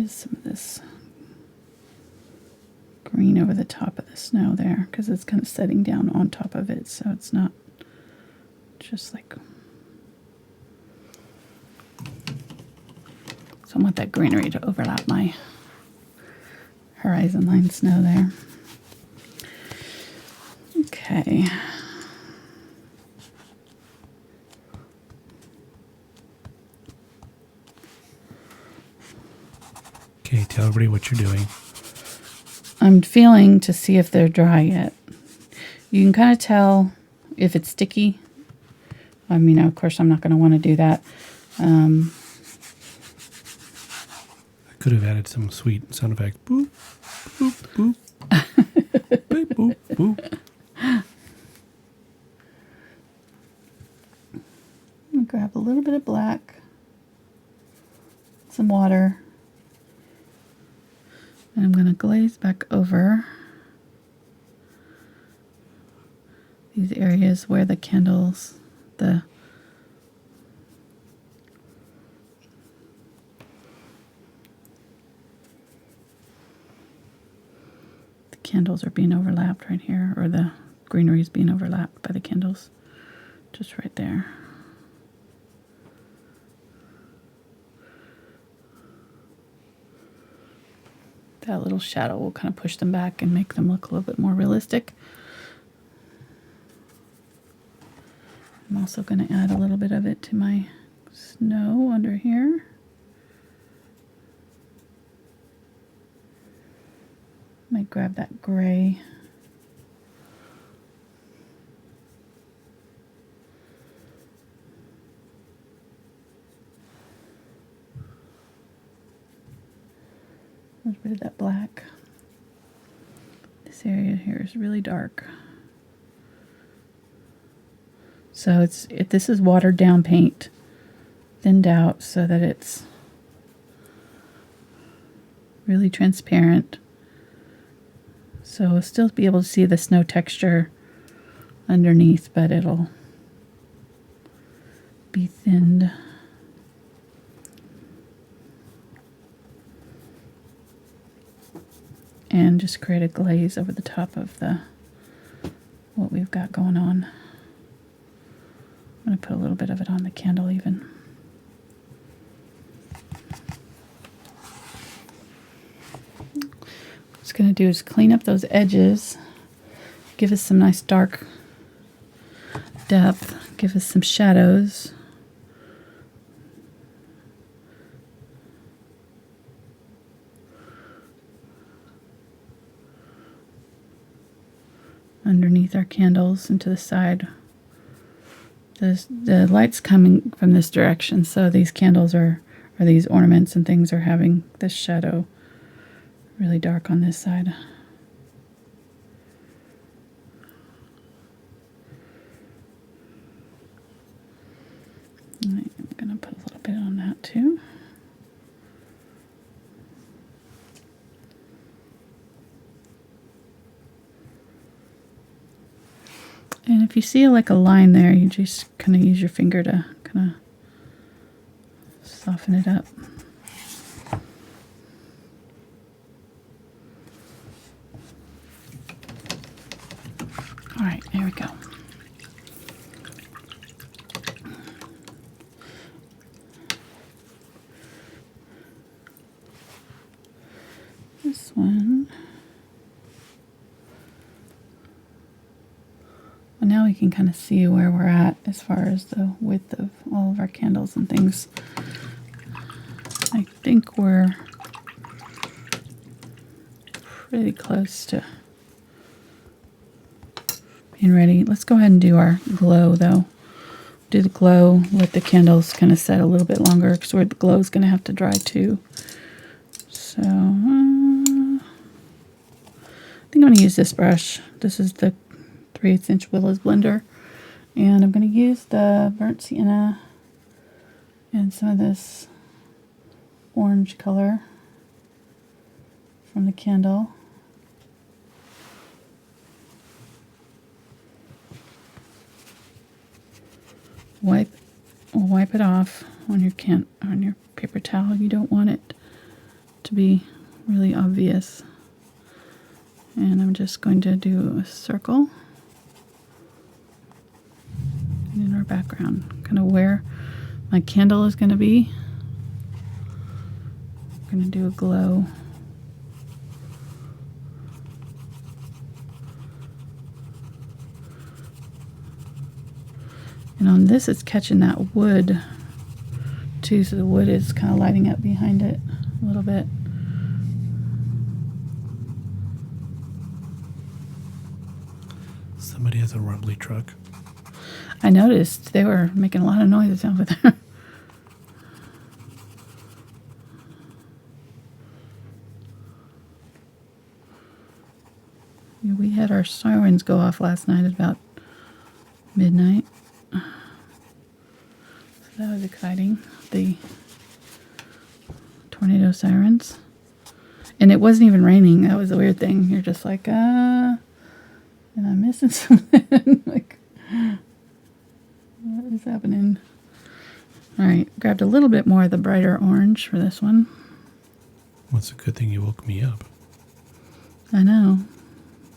use some of this green over the top of the snow there because it's kind of setting down on top of it, so it's not just like... So I want that greenery to overlap my horizon line snow there. Okay. Okay, tell everybody what you're doing. I'm feeling to see if they're dry yet. You can kind of tell if it's sticky. I mean, of course, I'm not going to want to do that. I could have added some sweet sound effects. Boop, boop, boop. Boop, boop, boop. I'm going to grab a little bit of black, some water, and I'm going to glaze back over these areas where the candles, the candles are being overlapped right here, or the greenery is being overlapped by the candles, just right there. That little shadow will kind of push them back and make them look a little bit more realistic. I'm also going to add a little bit of it to my snow under here. Might grab that gray. A little bit of that black. This area here is really dark. So this is watered down paint, thinned out so that it's really transparent. So we'll still be able to see the snow texture underneath, but it'll be thinned. And just create a glaze over the top of what we've got going on. I'm going to put a little bit of it on the candle even. What it's going to do is clean up those edges, give us some nice dark depth, give us some shadows. Underneath our candles and to the side. The light's coming from this direction, so these candles or these ornaments and things are having this shadow really dark on this side. I'm going to put a little bit on that too. And if you see like a line there, you just kind of use your finger to kind of soften it up. All right, there we go. This one. Well, now we can kind of see where we're at as far as the width of all of our candles and things. I think we're pretty close to being ready. Let's go ahead and do our glow though. Do the glow, let the candles kind of set a little bit longer because the glow is going to have to dry too. So I think I'm going to use this brush. This is the 3/8 inch Willow's blender, and I'm going to use the burnt sienna and some of this orange color from the candle. Wipe it off on your paper towel. You don't want it to be really obvious. And I'm just going to do a circle in our background, kind of where my candle is going to be. I'm going to do a glow. And on this, it's catching that wood too, so the wood is kind of lighting up behind it a little bit. Somebody has a rumbly truck. I noticed they were making a lot of noises over there. We had our sirens go off last night at about midnight. So that was exciting. The tornado sirens. And it wasn't even raining. That was a weird thing. You're just like, am I missing something? Like, what is happening? All right, grabbed a little bit more of the brighter orange for this one. Well, it's a good thing you woke me up. I know.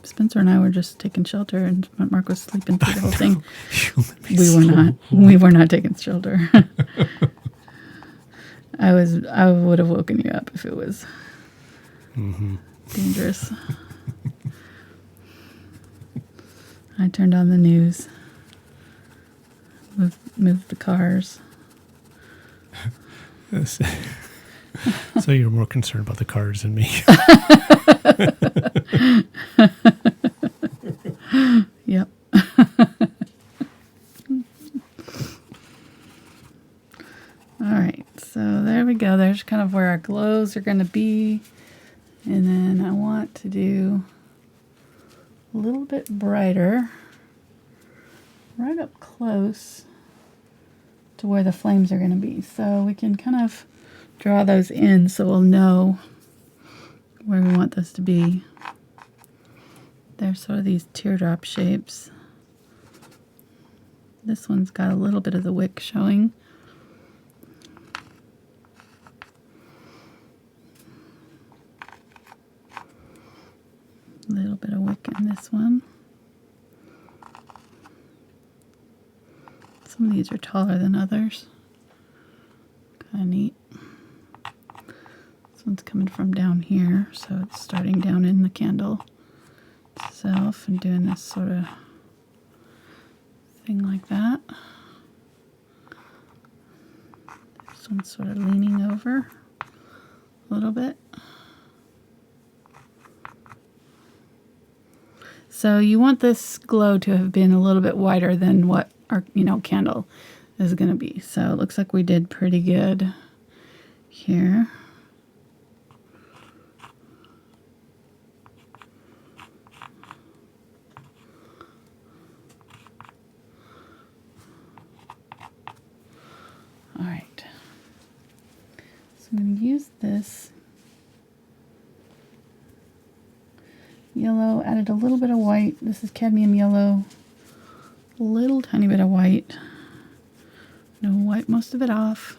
Spencer and I were just taking shelter, and Mark was sleeping through the whole thing. We were not taking shelter. I would have woken you up if it was dangerous. I turned on the news, moved the cars. So you're more concerned about the cars than me. Yep. All right, so there we go. There's kind of where our glows are going to be. And then I want to do a little bit brighter right up close to where the flames are going to be. So we can kind of draw those in so we'll know where we want this to be. They're sort of these teardrop shapes. This one's got a little bit of the wick showing. A little bit of wick in this one. Some of these are taller than others. Kind of neat. This one's coming from down here, so it's starting down in the candle itself and doing this sort of thing like that. This one's sort of leaning over a little bit. So you want this glow to have been a little bit wider than what our, candle is going to be. So it looks like we did pretty good here. All right. So I'm going to use this yellow, added a little bit of white. This is cadmium yellow. A little tiny bit of white. I'm going to wipe most of it off.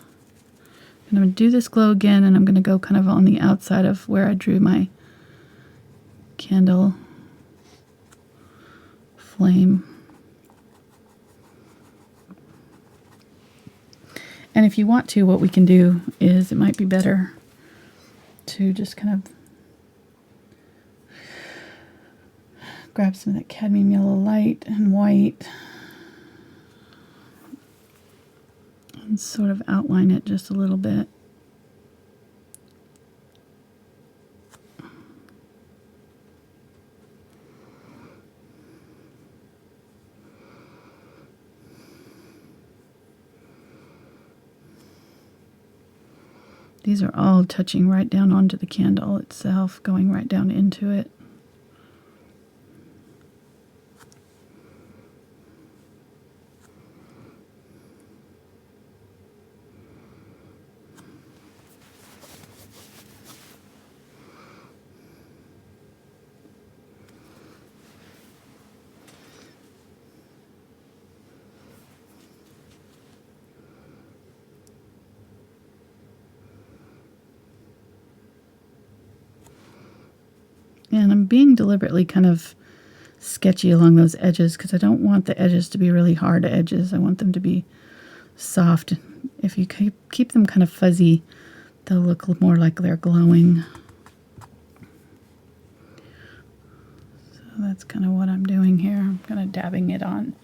And I'm going to do this glow again, and I'm going to go kind of on the outside of where I drew my candle flame. And if you want to, what we can do is it might be better to just kind of grab some of that cadmium yellow light and white and sort of outline it just a little bit. These are all touching right down onto the candle itself, going right down into it. I'm being deliberately kind of sketchy along those edges because I don't want the edges to be really hard edges. I want them to be soft. If you keep them kind of fuzzy, they'll look more like they're glowing. So that's kind of what I'm doing here. I'm kind of dabbing it on.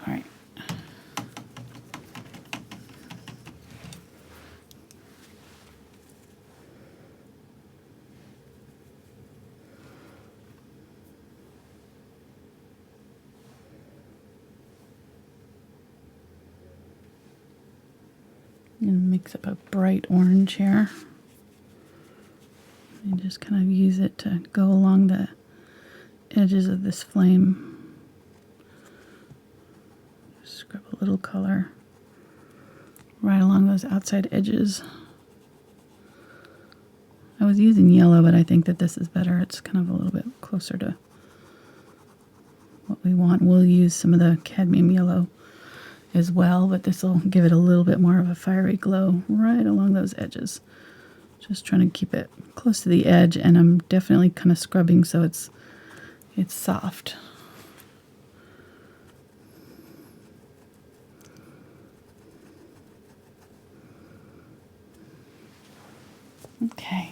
All right. And mix up a bright orange here. And just kind of use it to go along the edges of this flame. Scrub a little color right along those outside edges. I was using yellow, but I think that this is better. It's kind of a little bit closer to what we want. We'll use some of the cadmium yellow as well, but this will give it a little bit more of a fiery glow right along those edges. Just trying to keep it close to the edge, and I'm definitely kind of scrubbing so it's soft. Okay.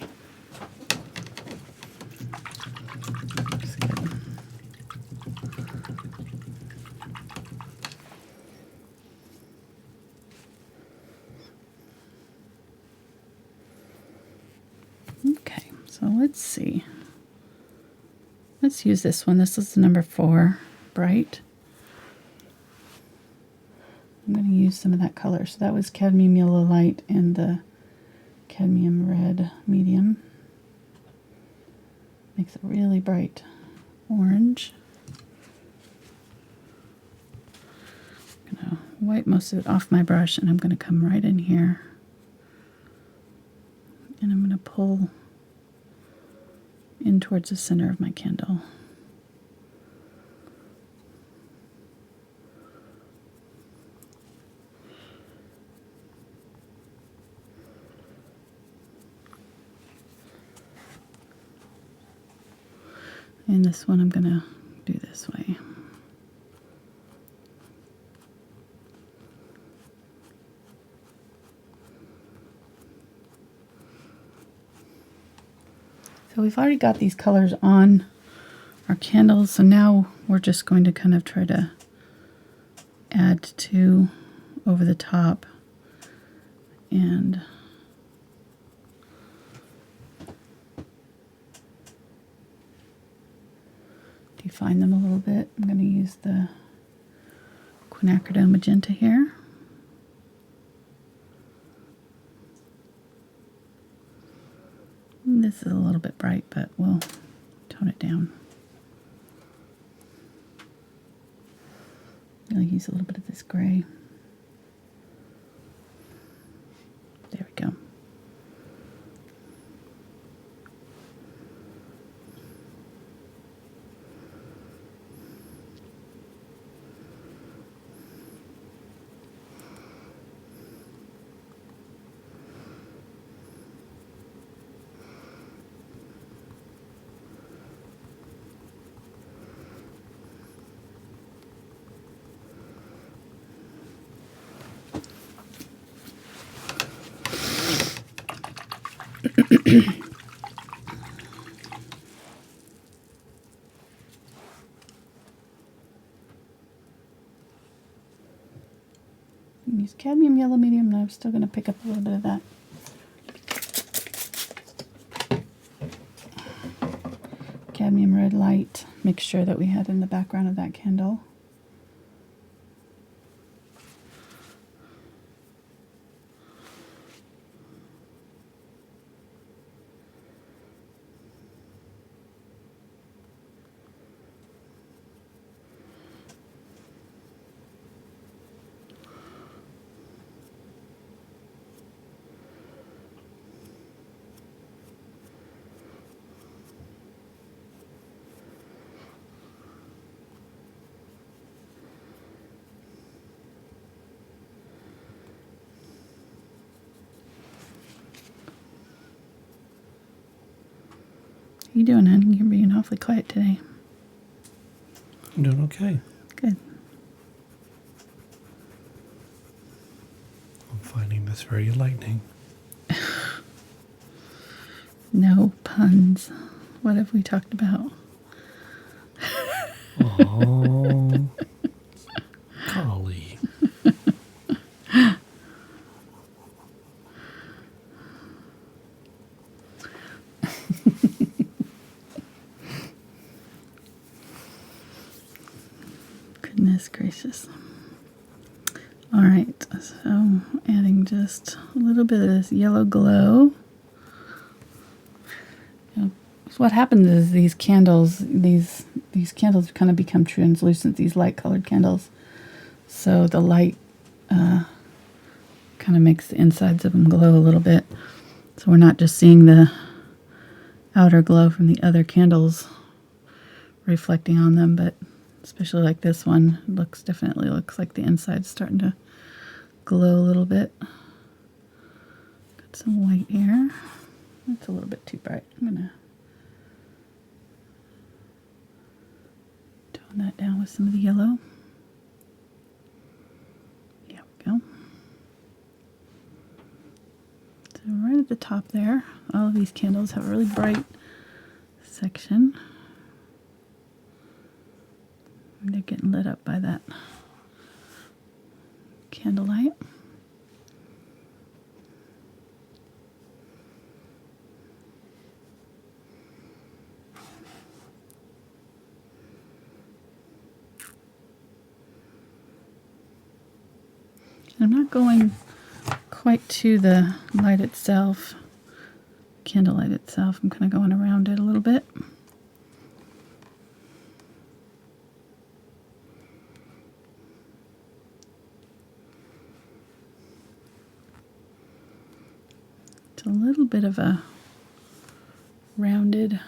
That's good. Okay, so let's see. Let's use this one. This is the number 4, bright. I'm going to use some of that color. So that was cadmium yellow light and the cadmium red medium. Makes a really bright orange. I'm going to wipe most of it off my brush, and I'm going to come right in here. And I'm going to pull in towards the center of my candle. And this one I'm going to do this way. So we've already got these colors on our candles, so now we're just going to kind of try to add 2 over the top and define them a little bit. I'm going to use the Quinacridone Magenta here. And this is a little bit bright, but we'll tone it down. I'll use a little bit of this gray. There we go. Use cadmium yellow medium, and I'm still going to pick up a little bit of that cadmium red light mixture that we had in the background of that candle. you doing, honey? You're being awfully quiet today. I'm doing okay. Good. I'm finding this very enlightening. No puns. What have we talked about? Oh, golly. Goodness gracious. All right, so adding just a little bit of this yellow glow. So what happens is these candles, these candles kind of become translucent, these light-colored candles. So the light kind of makes the insides of them glow a little bit. So we're not just seeing the outer glow from the other candles reflecting on them, but especially like this one, definitely looks like the inside's starting to glow a little bit. Got some white here. It's a little bit too bright. I'm gonna tone that down with some of the yellow. There we go. So right at the top there, all of these candles have a really bright section. They're getting lit up by that candlelight. I'm not going quite to the light itself, candlelight itself. I'm kind of going around it a little bit. It's a little bit of a rounded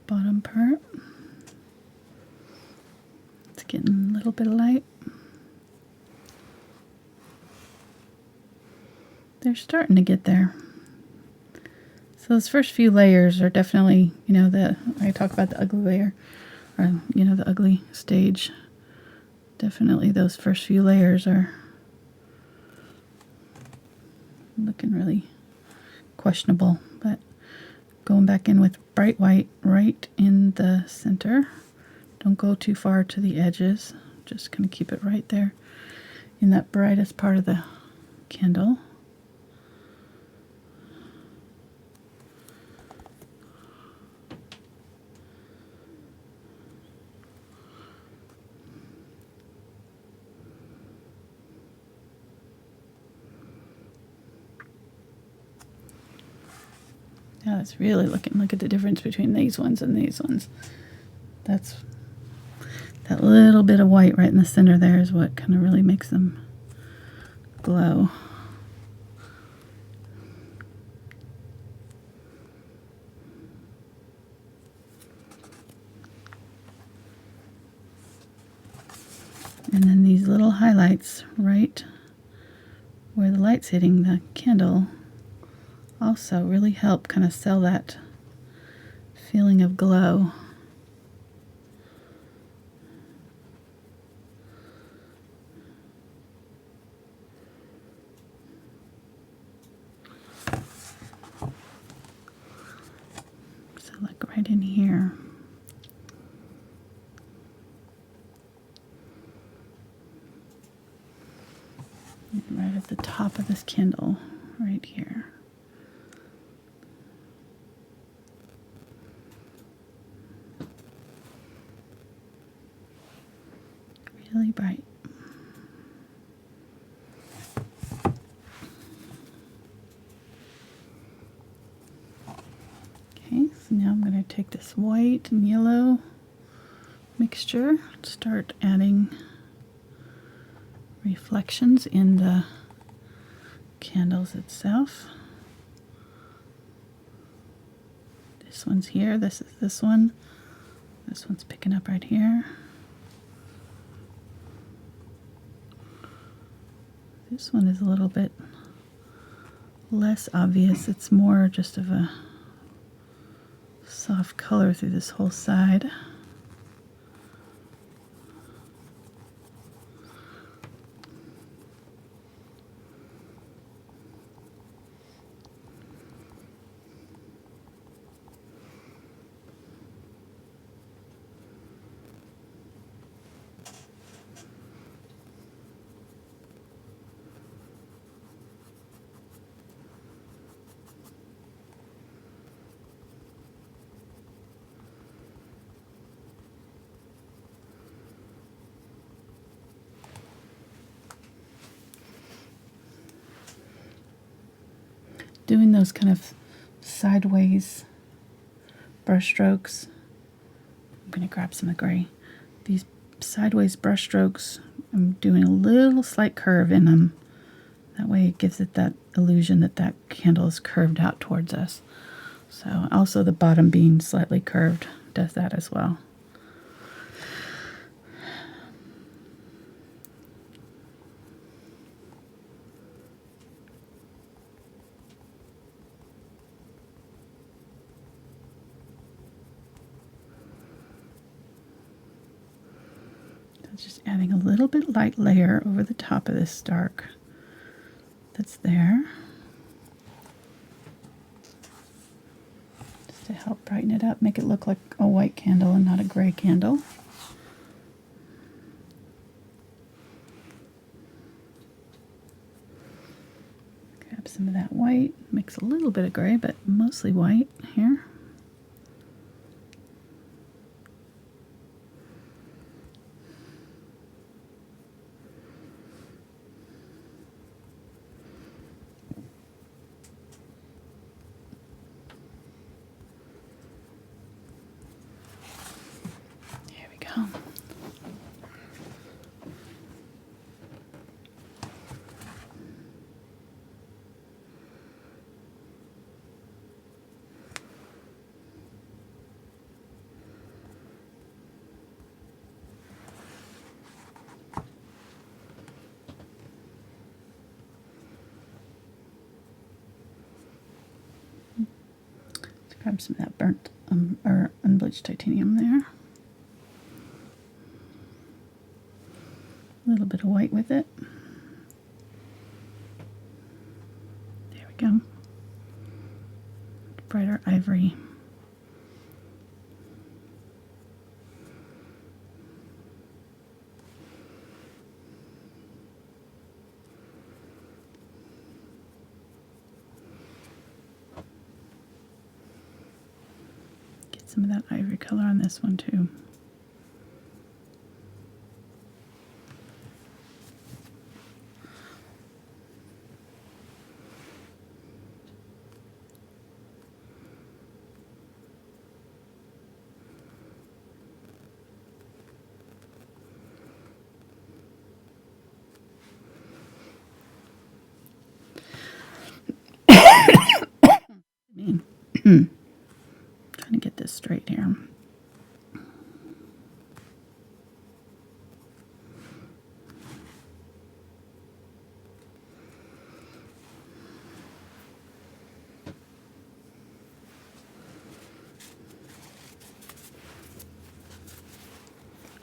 bottom part. It's getting a little bit of light. They're starting to get there. So those first few layers are definitely, I talk about the ugly layer, or, the ugly stage. Definitely those first few layers are looking really questionable, but going back in with bright white right in the center. Don't go too far to the edges. Just kind of keep it right there in that brightest part of the candle. Now it's really look at the difference between these ones and these ones. That's that little bit of white right in the center there is what kind of really makes them glow. And then these little highlights right where the light's hitting the candle also really help kind of sell that feeling of glow. So like right in here. And right at the top of this candle, right here. Really bright. Okay, so now I'm going to take this white and yellow mixture, start adding reflections in the candles itself. This one's here, this is this one. This one's picking up right here. This one is a little bit less obvious. It's more just of a soft color through this whole side. Doing those kind of sideways brush strokes. I'm going to grab some of the gray. These sideways brush strokes, I'm doing a little slight curve in them. That way it gives it that illusion that that candle is curved out towards us. So also the bottom being slightly curved does that as well. Just adding a little bit light layer over the top of this dark that's there, just to help brighten it up, make it look like a white candle and not a gray candle. Grab some of that white, mix a little bit of gray, but mostly white here. Grab some of that burnt or unbleached titanium there. A little bit of white with it. There we go. Brighter ivory. Some of that ivory color on this one too. Trying to get this straight here.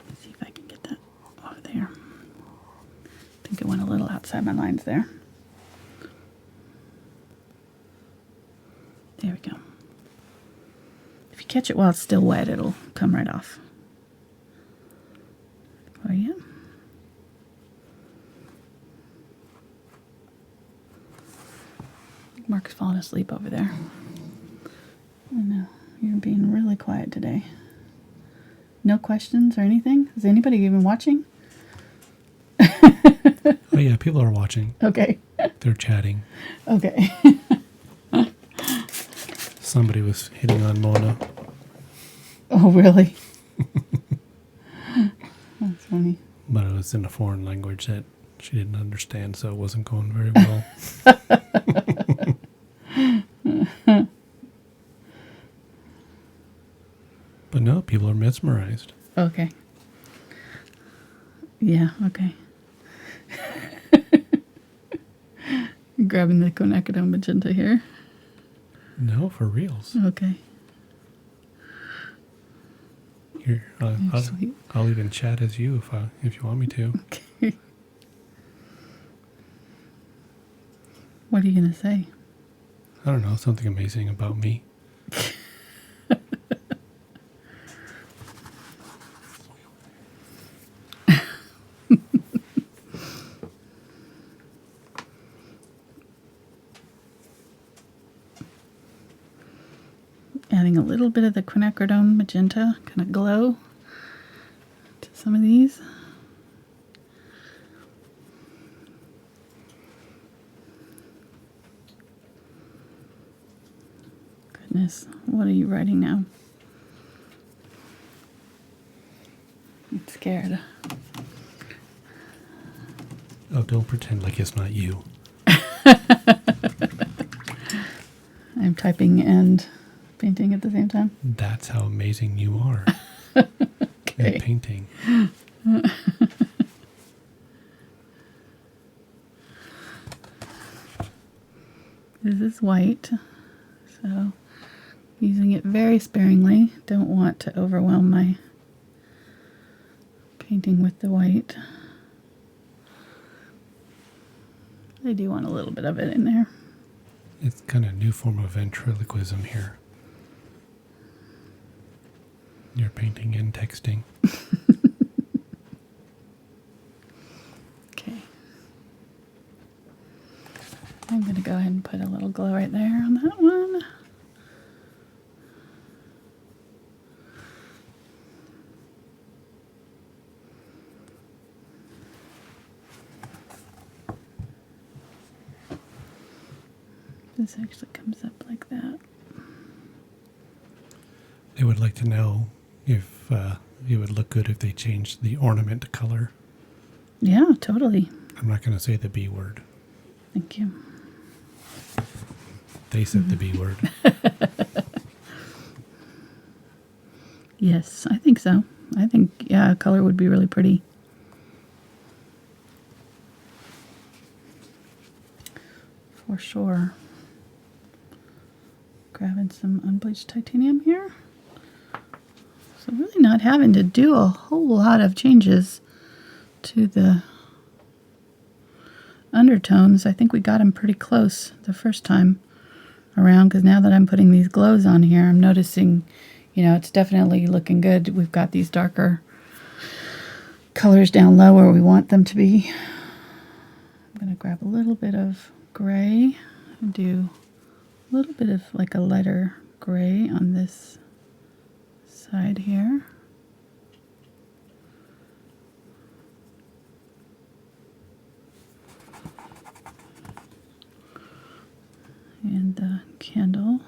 Let's see if I can get that over there. I think it went a little outside my lines there. There we go. If you catch it while it's still wet, it'll come right off. Oh yeah. Mark's falling asleep over there. I know, you're being really quiet today. No questions or anything? Is anybody even watching? Oh yeah, people are watching. Okay. They're chatting. Okay. Somebody was hitting on Mona. Oh, really? That's funny. But it was in a foreign language that she didn't understand, so it wasn't going very well. But no, people are mesmerized. Okay. Yeah, okay. Grabbing the Quinacridone Magenta here. No, for reals. Okay. Here, Sweet. I'll even chat as you if you want me to. Okay. What are you going to say? I don't know, something amazing about me. Adding a little bit of the Quinacridone Magenta kind of glow to some of these. Goodness, what are you writing now? I'm scared. Oh, don't pretend like it's not you. I'm typing and painting at the same time. That's how amazing you are Okay. at painting. This is white, so using it very sparingly. Don't want to overwhelm my painting with the white. I do want a little bit of it in there. It's kind of a new form of ventriloquism here. You're painting and texting. Okay. I'm going to go ahead and put a little glow right there on that one. This actually comes up like that. They would like to know if it would look good if they changed the ornament color. Yeah, totally. I'm not going to say the B word. Thank you. They said the B word. Yes, I think so. I think, yeah, color would be really pretty. For sure. Grabbing some unbleached titanium here. So really not having to do a whole lot of changes to the undertones. I think we got them pretty close the first time around, because now that I'm putting these glows on here, I'm noticing, you know, it's definitely looking good. We've got these darker colors down low where we want them to be. I'm going to grab a little bit of gray and do a little bit of like a lighter gray on this side here. And the candle.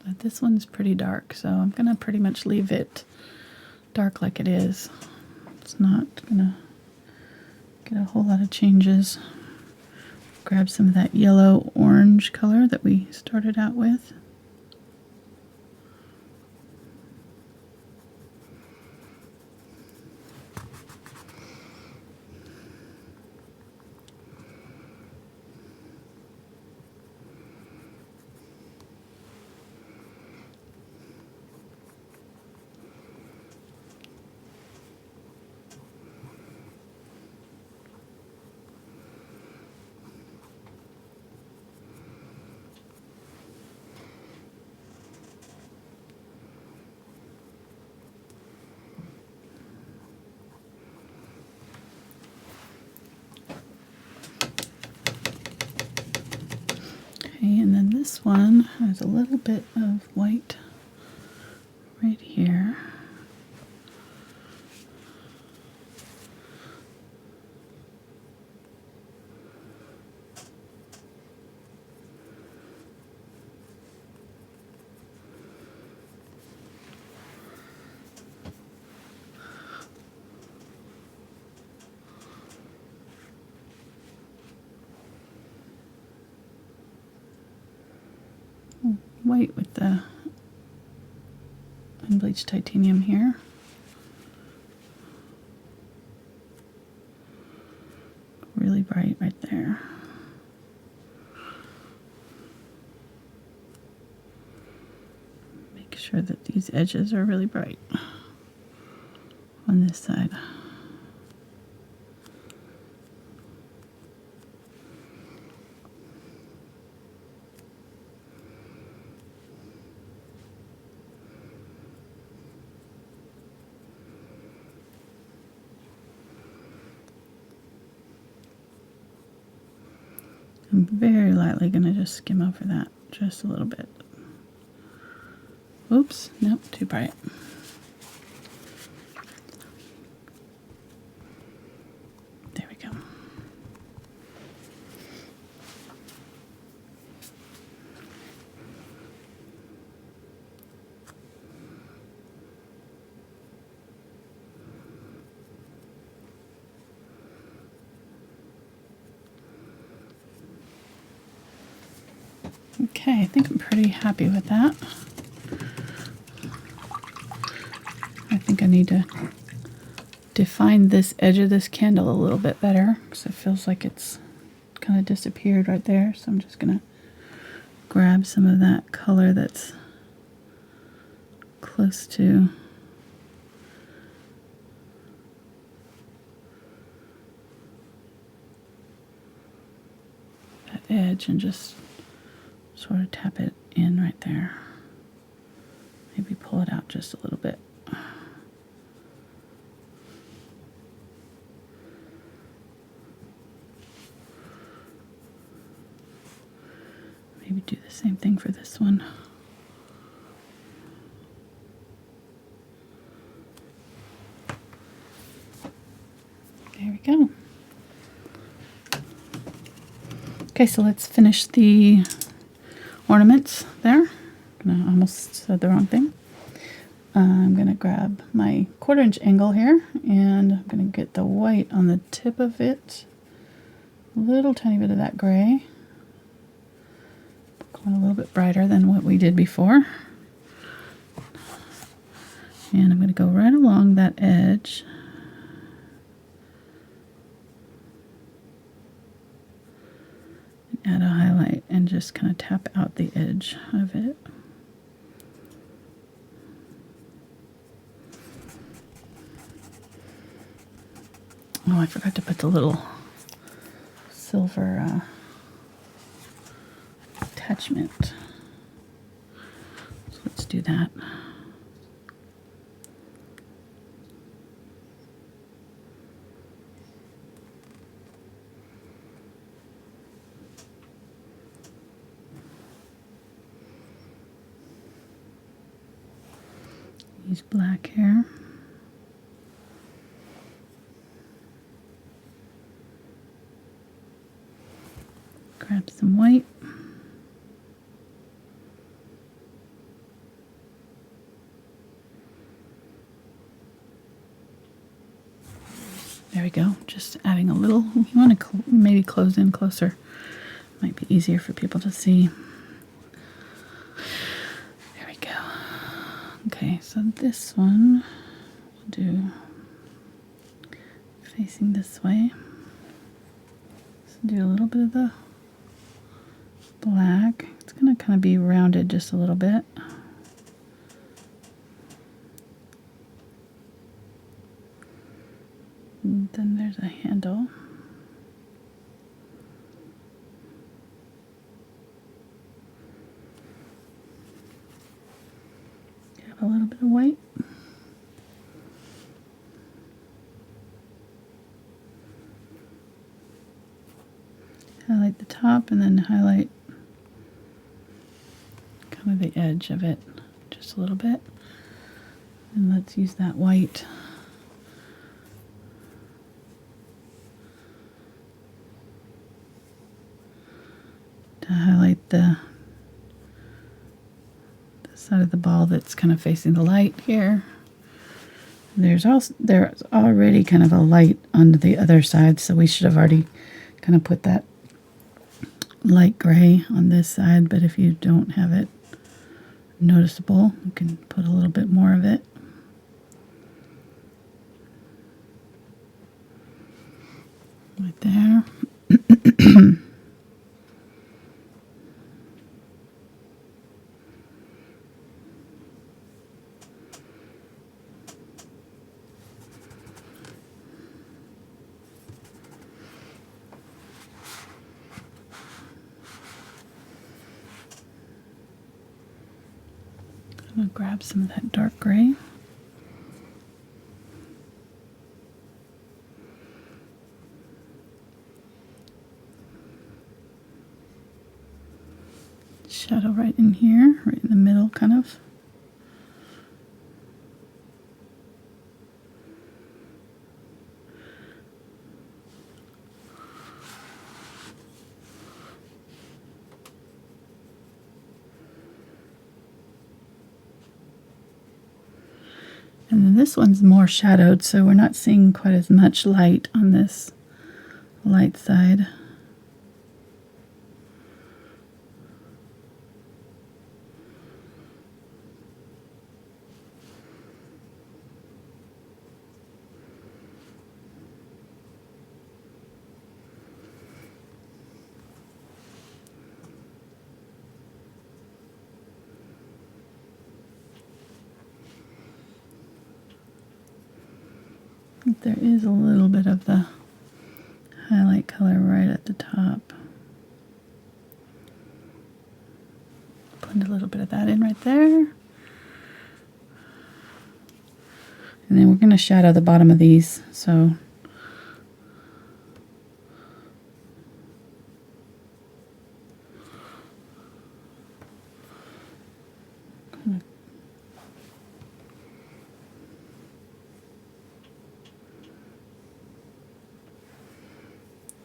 But this one's pretty dark, so I'm going to pretty much leave it dark like it is. It's not going to get a whole lot of changes. Grab some of that yellow-orange color that we started out with. Okay, and then this one has a little bit of white right here. white with the Unbleached Titanium here. Really bright right there. Make sure that these edges are really bright on this side. I'm very lightly going to just skim over that just a little bit. Oops, nope, too bright. There we go. Okay, I think I'm pretty happy with that. I think I need to define this edge of this candle a little bit better because it feels like it's kind of disappeared right there. So I'm just going to grab some of that color that's close to that edge and just sort of tap it in right there. Maybe pull it out just a little bit. Maybe do the same thing for this one. There we go. Okay, so let's finish the ornaments there. I almost said the wrong thing. I'm going to grab my 1/4 inch angle here and I'm going to get the white on the tip of it. A little tiny bit of that gray. Going a little bit brighter than what we did before. And I'm going to go right along that edge. Add a highlight and just kind of tap out the edge of it. Oh, I forgot to put the little silver attachment. So let's do that. Use black here. Grab some white. There we go. Just adding a little. You want to maybe close in closer. Might be easier for people to see. There we go. Okay, so this one we'll do facing this way. So do a little bit of the black. It's going to kind of be rounded just a little bit. And then there's a handle. Grab a little bit of white. Highlight the top and then highlight kind of the edge of it just a little bit. And let's use that white to highlight the side of the ball that's kind of facing the light here. There's already kind of a light on the other side, so we should have already kind of put that light gray on this side, but if you don't have it noticeable. You can put a little bit more of it. Right there. I'm going to grab some of that dark gray. Shadow right in here, right in the middle, kind of. And then this one's more shadowed, so we're not seeing quite as much light on this light side. There is a little bit of the highlight color right at the top. Put a little bit of that in right there. And then we're going to shadow the bottom of these. So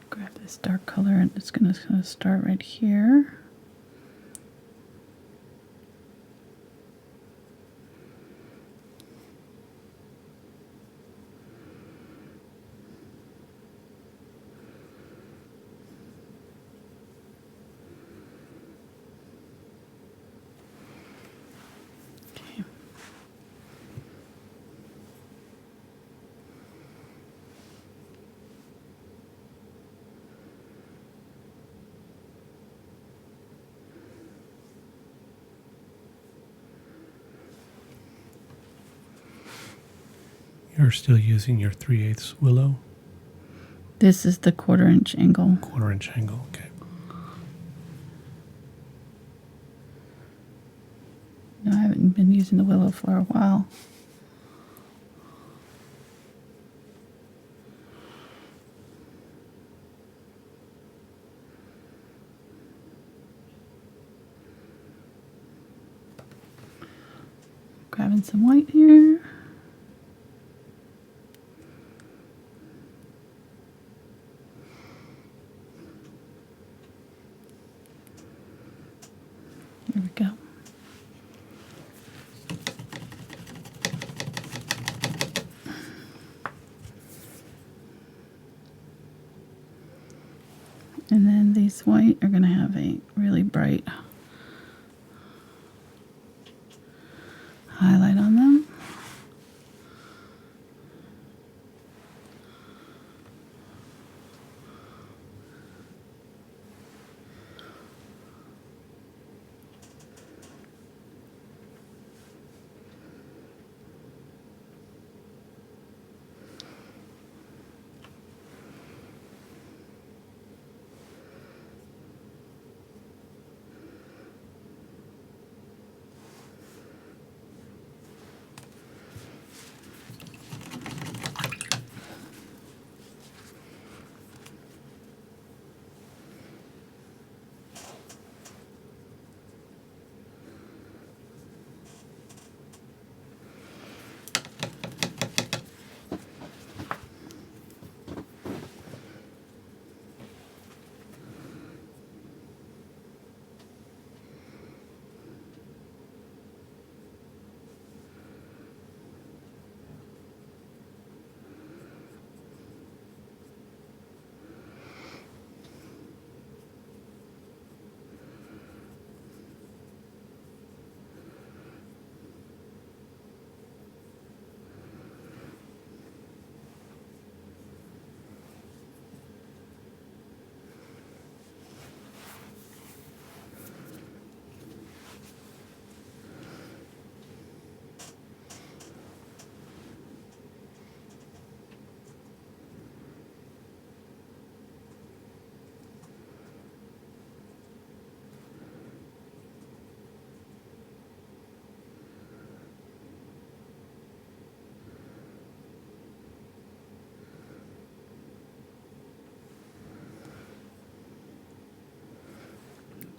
grab this dark color and it's going to start right here. You're still using your 3/8 Willow? This is the 1/4 inch angle. 1/4 inch angle, okay. No, I haven't been using the Willow for a while. Grabbing some white here. There we go. And then these white are going to have a really bright highlight on them.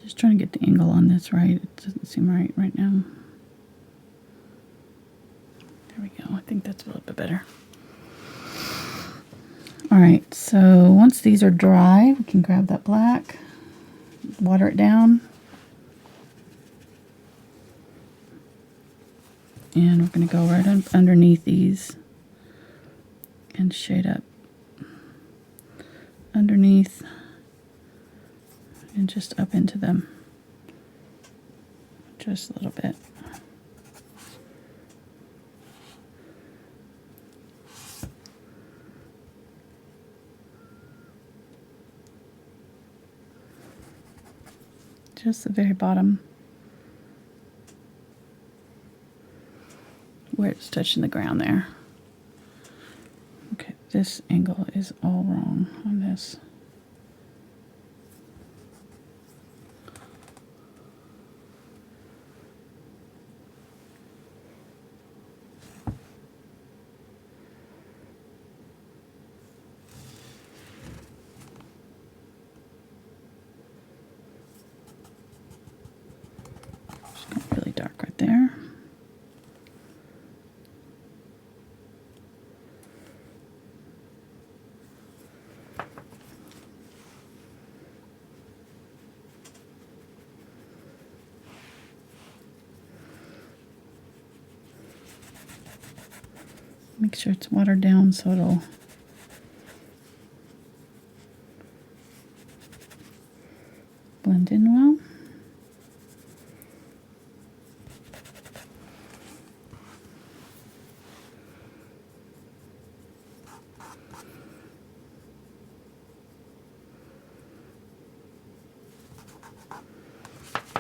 Just trying to get the angle on this right. It doesn't seem right now. There we go. I think that's a little bit better. All right, so once these are dry, we can grab that black, water it down, and we're going to go right underneath these and shade up underneath and just up into them just a little bit. Just the very bottom where it's touching the ground there. Okay, this angle is all wrong on this. Really dark right there. Make sure it's watered down so it'll blend in well.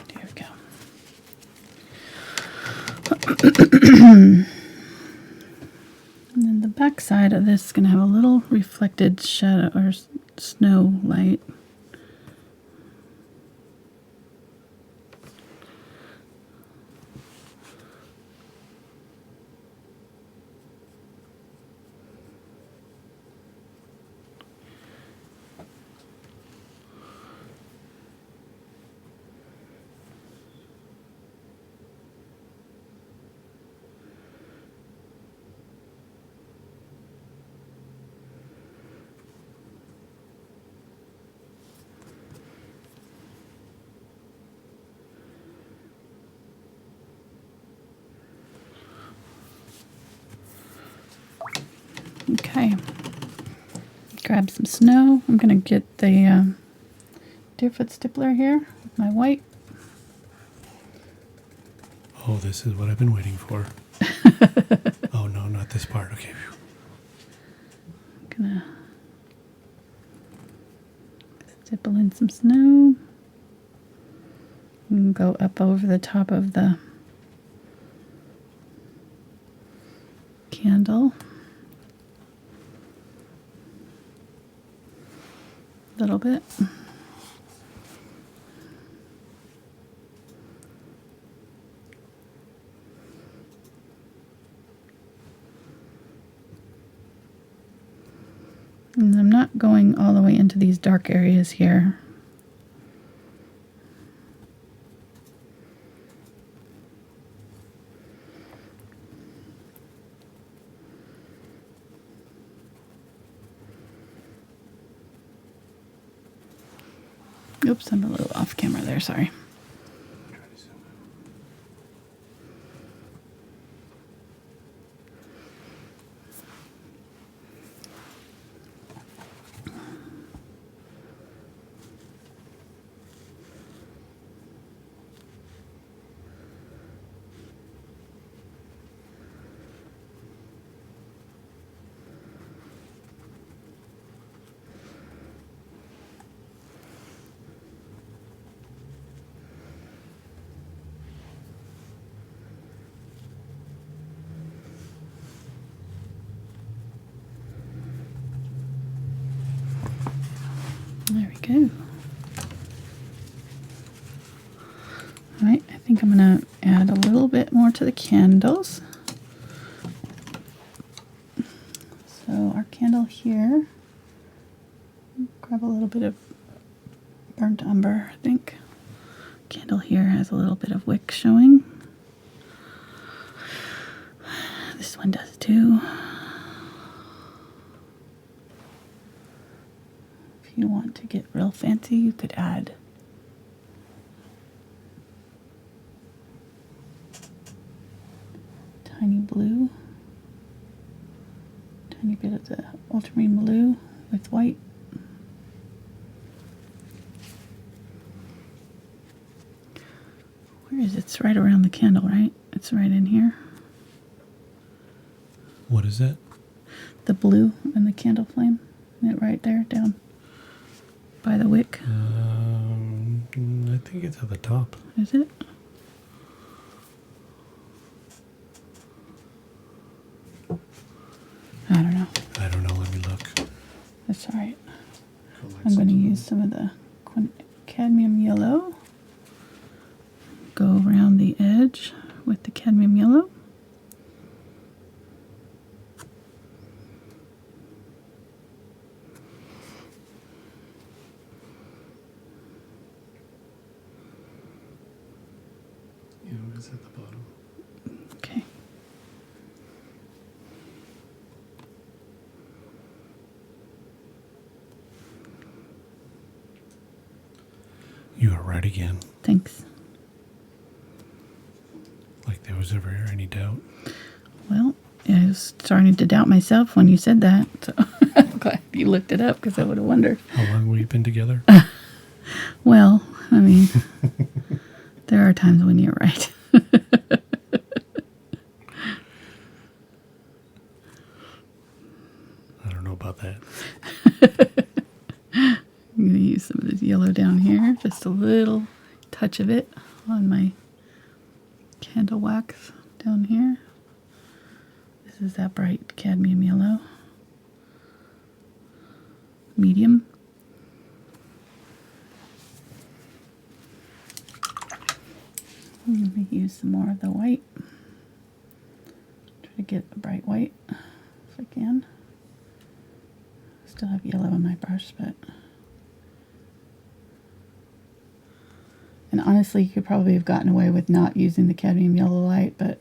There we go. And then the back side of this is going to have a little reflected shadow or snow light. Okay, grab some snow. I'm going to get the Deerfoot Stippler here with my white. Oh, this is what I've been waiting for. Oh no, not this part. Okay. I'm going to stipple in some snow and go up over the top of the candle. A little bit. And I'm not going all the way into these dark areas here. Oops, I'm a little off camera there, sorry. There we go. All right, I think I'm going to add a little bit more to the candles. So our candle here, grab a little bit of burnt umber, I think. Candle here has a little bit of wick showing. This one does too. If you want to get real fancy, you could add tiny blue, tiny bit of the ultramarine blue with white. Where is it? It's right around the candle, right? It's right in here. What is that? The blue and the candle flame. Isn't it right there down by the wick? I think it's at the top. Is it? I don't know. I don't know. Let me look. That's all right. I'm going to use some of the cadmium yellow. Go around the edge with the cadmium yellow. Yeah, it was at the bottom. Okay. You are right again. Thanks. Like there was ever any doubt. Well, I was starting to doubt myself when you said that. So I'm glad you looked it up because I would have wondered. How long were you been together? Well, I mean, there are times when you're right. I don't know about that. I'm going to use some of this yellow down here, just a little touch of it on my candle wax down here. This is that bright cadmium yellow. Medium. I'm going to use some more of the white. Try to get a bright white if I can. Still have yellow in my brush, but... And honestly, you could probably have gotten away with not using the cadmium yellow light, but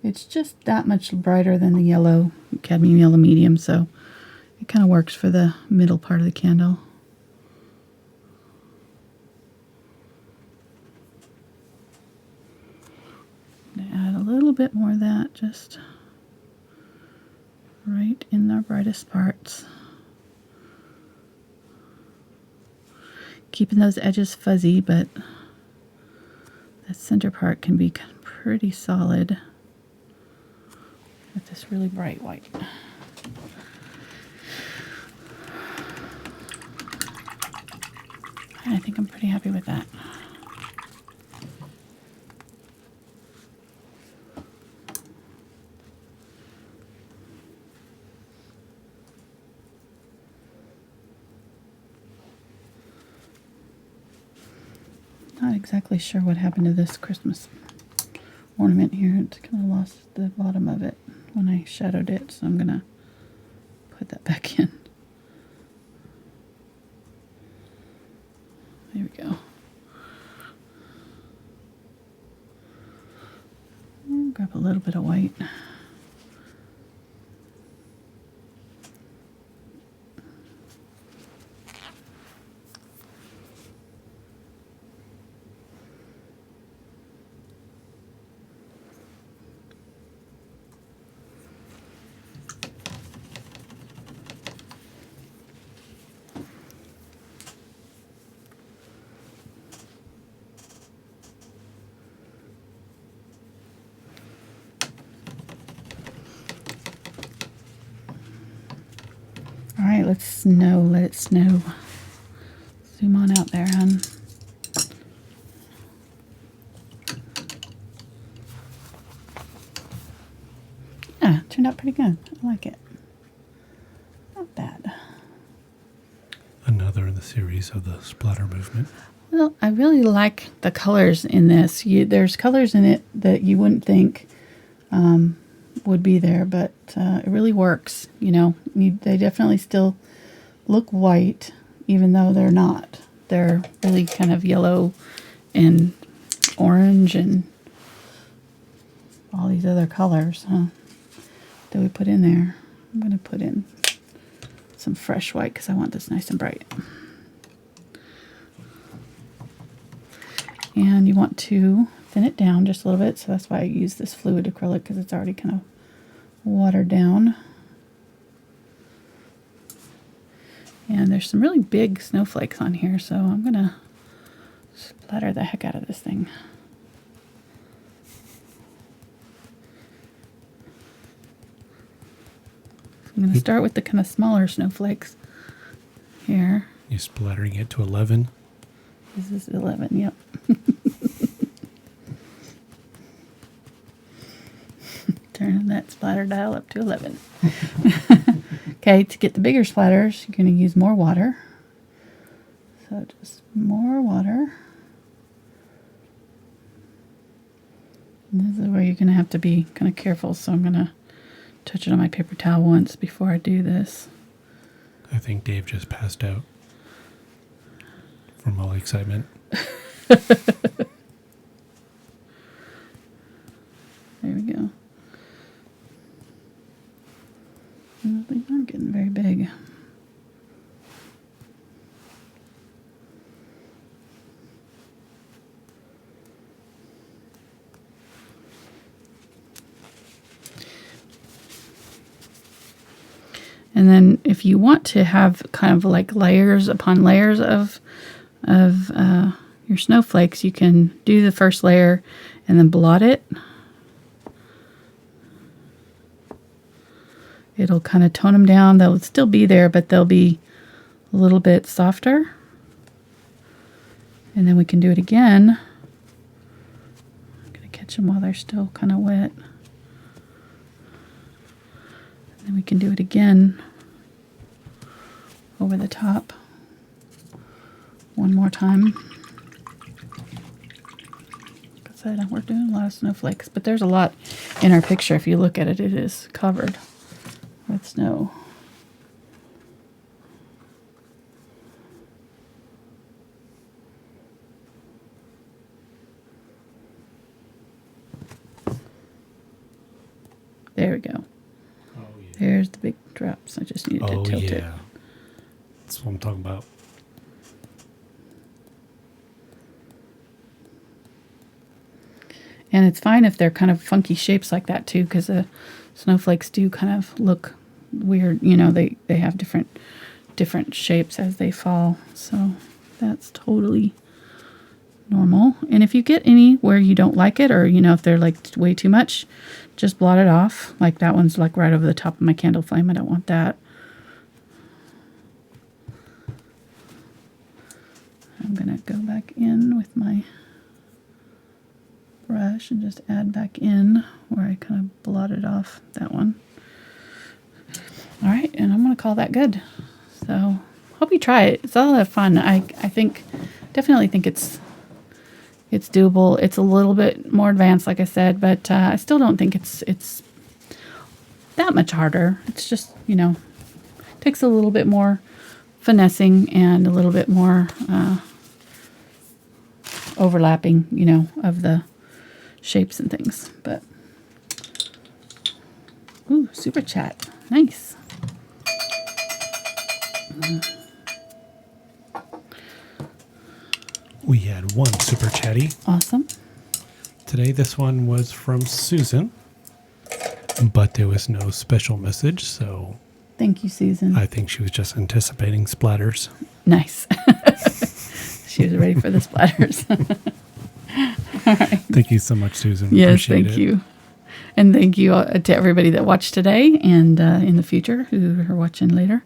it's just that much brighter than the yellow, cadmium yellow medium, so it kind of works for the middle part of the candle. Add a little bit more of that, just right in the brightest parts. Keeping those edges fuzzy, but that center part can be pretty solid with this really bright white. I think I'm pretty happy with that. Not exactly sure what happened to this Christmas ornament here. It kind of lost the bottom of it when I shadowed it, so I'm going to put that back in. There we go. And grab a little bit of white. All right, let it snow. Zoom on out there, hon. Yeah, it turned out pretty good. I like it. Not bad. Another in the series of the splatter movement. Well, I really like the colors in this. There's colors in it that you wouldn't think would be there, but it really works. You know, they definitely still look white, even though they're not. They're really kind of yellow and orange and all these other colors, that we put in there. I'm going to put in some fresh white because I want this nice and bright. And you want to thin it down just a little bit, so that's why I use this fluid acrylic, because it's already kind of watered down. And there's some really big snowflakes on here, so I'm going to splatter the heck out of this thing. I'm going to start with the kind of smaller snowflakes here. You're splattering it to 11. This is 11, yep. Turning that splatter dial up to 11. Okay, to get the bigger splatters, you're going to use more water. So just more water. And this is where you're going to have to be kind of careful, so I'm going to touch it on my paper towel once before I do this. I think Dave just passed out from all the excitement. There we go. These aren't getting very big. And then if you want to have kind of like layers upon layers of your snowflakes, you can do the first layer and then blot it. It'll kind of tone them down. They'll still be there, but they'll be a little bit softer. And then we can do it again. I'm going to catch them while they're still kind of wet. And then we can do it again over the top one more time. We're doing a lot of snowflakes, but there's a lot in our picture. If you look at it, it is covered with snow. There we go. Oh, yeah. There's the big drops. I just needed to tilt it. That's what I'm talking about. And it's fine if they're kind of funky shapes like that too, because the snowflakes do kind of look weird. You know, they have different shapes as they fall. So that's totally normal. And if you get any where you don't like it, or, you know, if they're like way too much, just blot it off. Like that one's like right over the top of my candle flame. I don't want that. I'm going to go back in with my brush and just add back in where I kind of blotted off that one. All right, and I'm going to call that good. So hope you try it. It's a lot of fun. I definitely think it's doable. It's a little bit more advanced, like I said, but I still don't think it's that much harder. It's just, you know, takes a little bit more finessing and a little bit more overlapping, you know, of the shapes and things. But ooh, super chat. Nice. We had one super chatty. Awesome. Today, this one was from Susan, but there was no special message, so Thank you, Susan. I think she was just anticipating splatters. Nice. She was ready for the splatters. All right. Thank you so much, Susan. Yes, Appreciate thank it. you. And thank you to everybody that watched today and in the future who are watching later.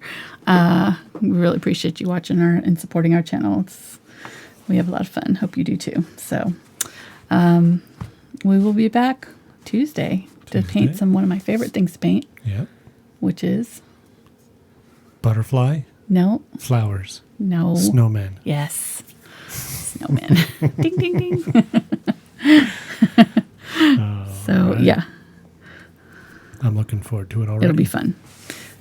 We really appreciate you watching and supporting our channel. We have a lot of fun. Hope you do too. So we will be back Tuesday to paint one of my favorite things to paint. Yeah. Which is? Butterfly? No. Flowers? No. Snowman? Yes. Snowman. Ding, ding, ding. So, right. yeah. I'm looking forward to it already. It'll be fun.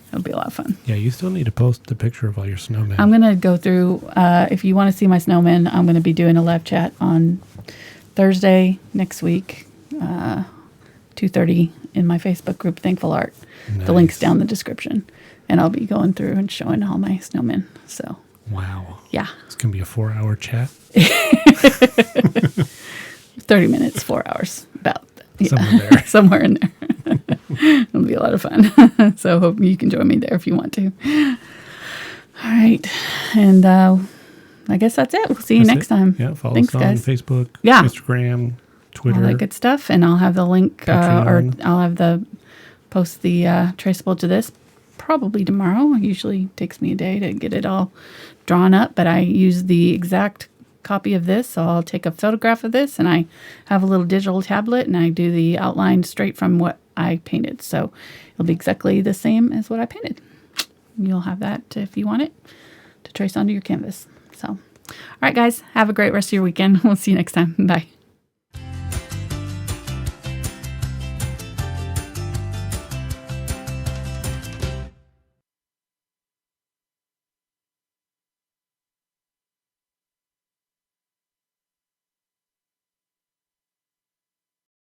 It'll be a lot of fun. Yeah, you still need to post the picture of all your snowmen. I'm going to go through, if you want to see my snowmen, I'm going to be doing a live chat on Thursday next week, 2:30 in my Facebook group, Thankful Art. Nice. The link's down in the description. And I'll be going through and showing all my snowmen. So, wow. Yeah. It's going to be a 4-hour chat. 30 minutes, 4 hours, about. Yeah. Somewhere there. Somewhere in there. It'll be a lot of fun. So hope you can join me there if you want to. All right. And I guess that's it. We'll see you next time. Yeah, follow Thanks, us on guys. Facebook, Yeah. Instagram, Twitter. All that good stuff. And I'll have the link, or Patreon. I'll have post the traceable to this probably tomorrow. It usually takes me a day to get it all drawn up, but I use the exact copy of this, so I'll take a photograph of this, and I have a little digital tablet, and I do the outline straight from what I painted, so it'll be exactly the same as what I painted. You'll have that if you want it to trace onto your canvas. So, all right, guys, have a great rest of your weekend. We'll see you next time. Bye.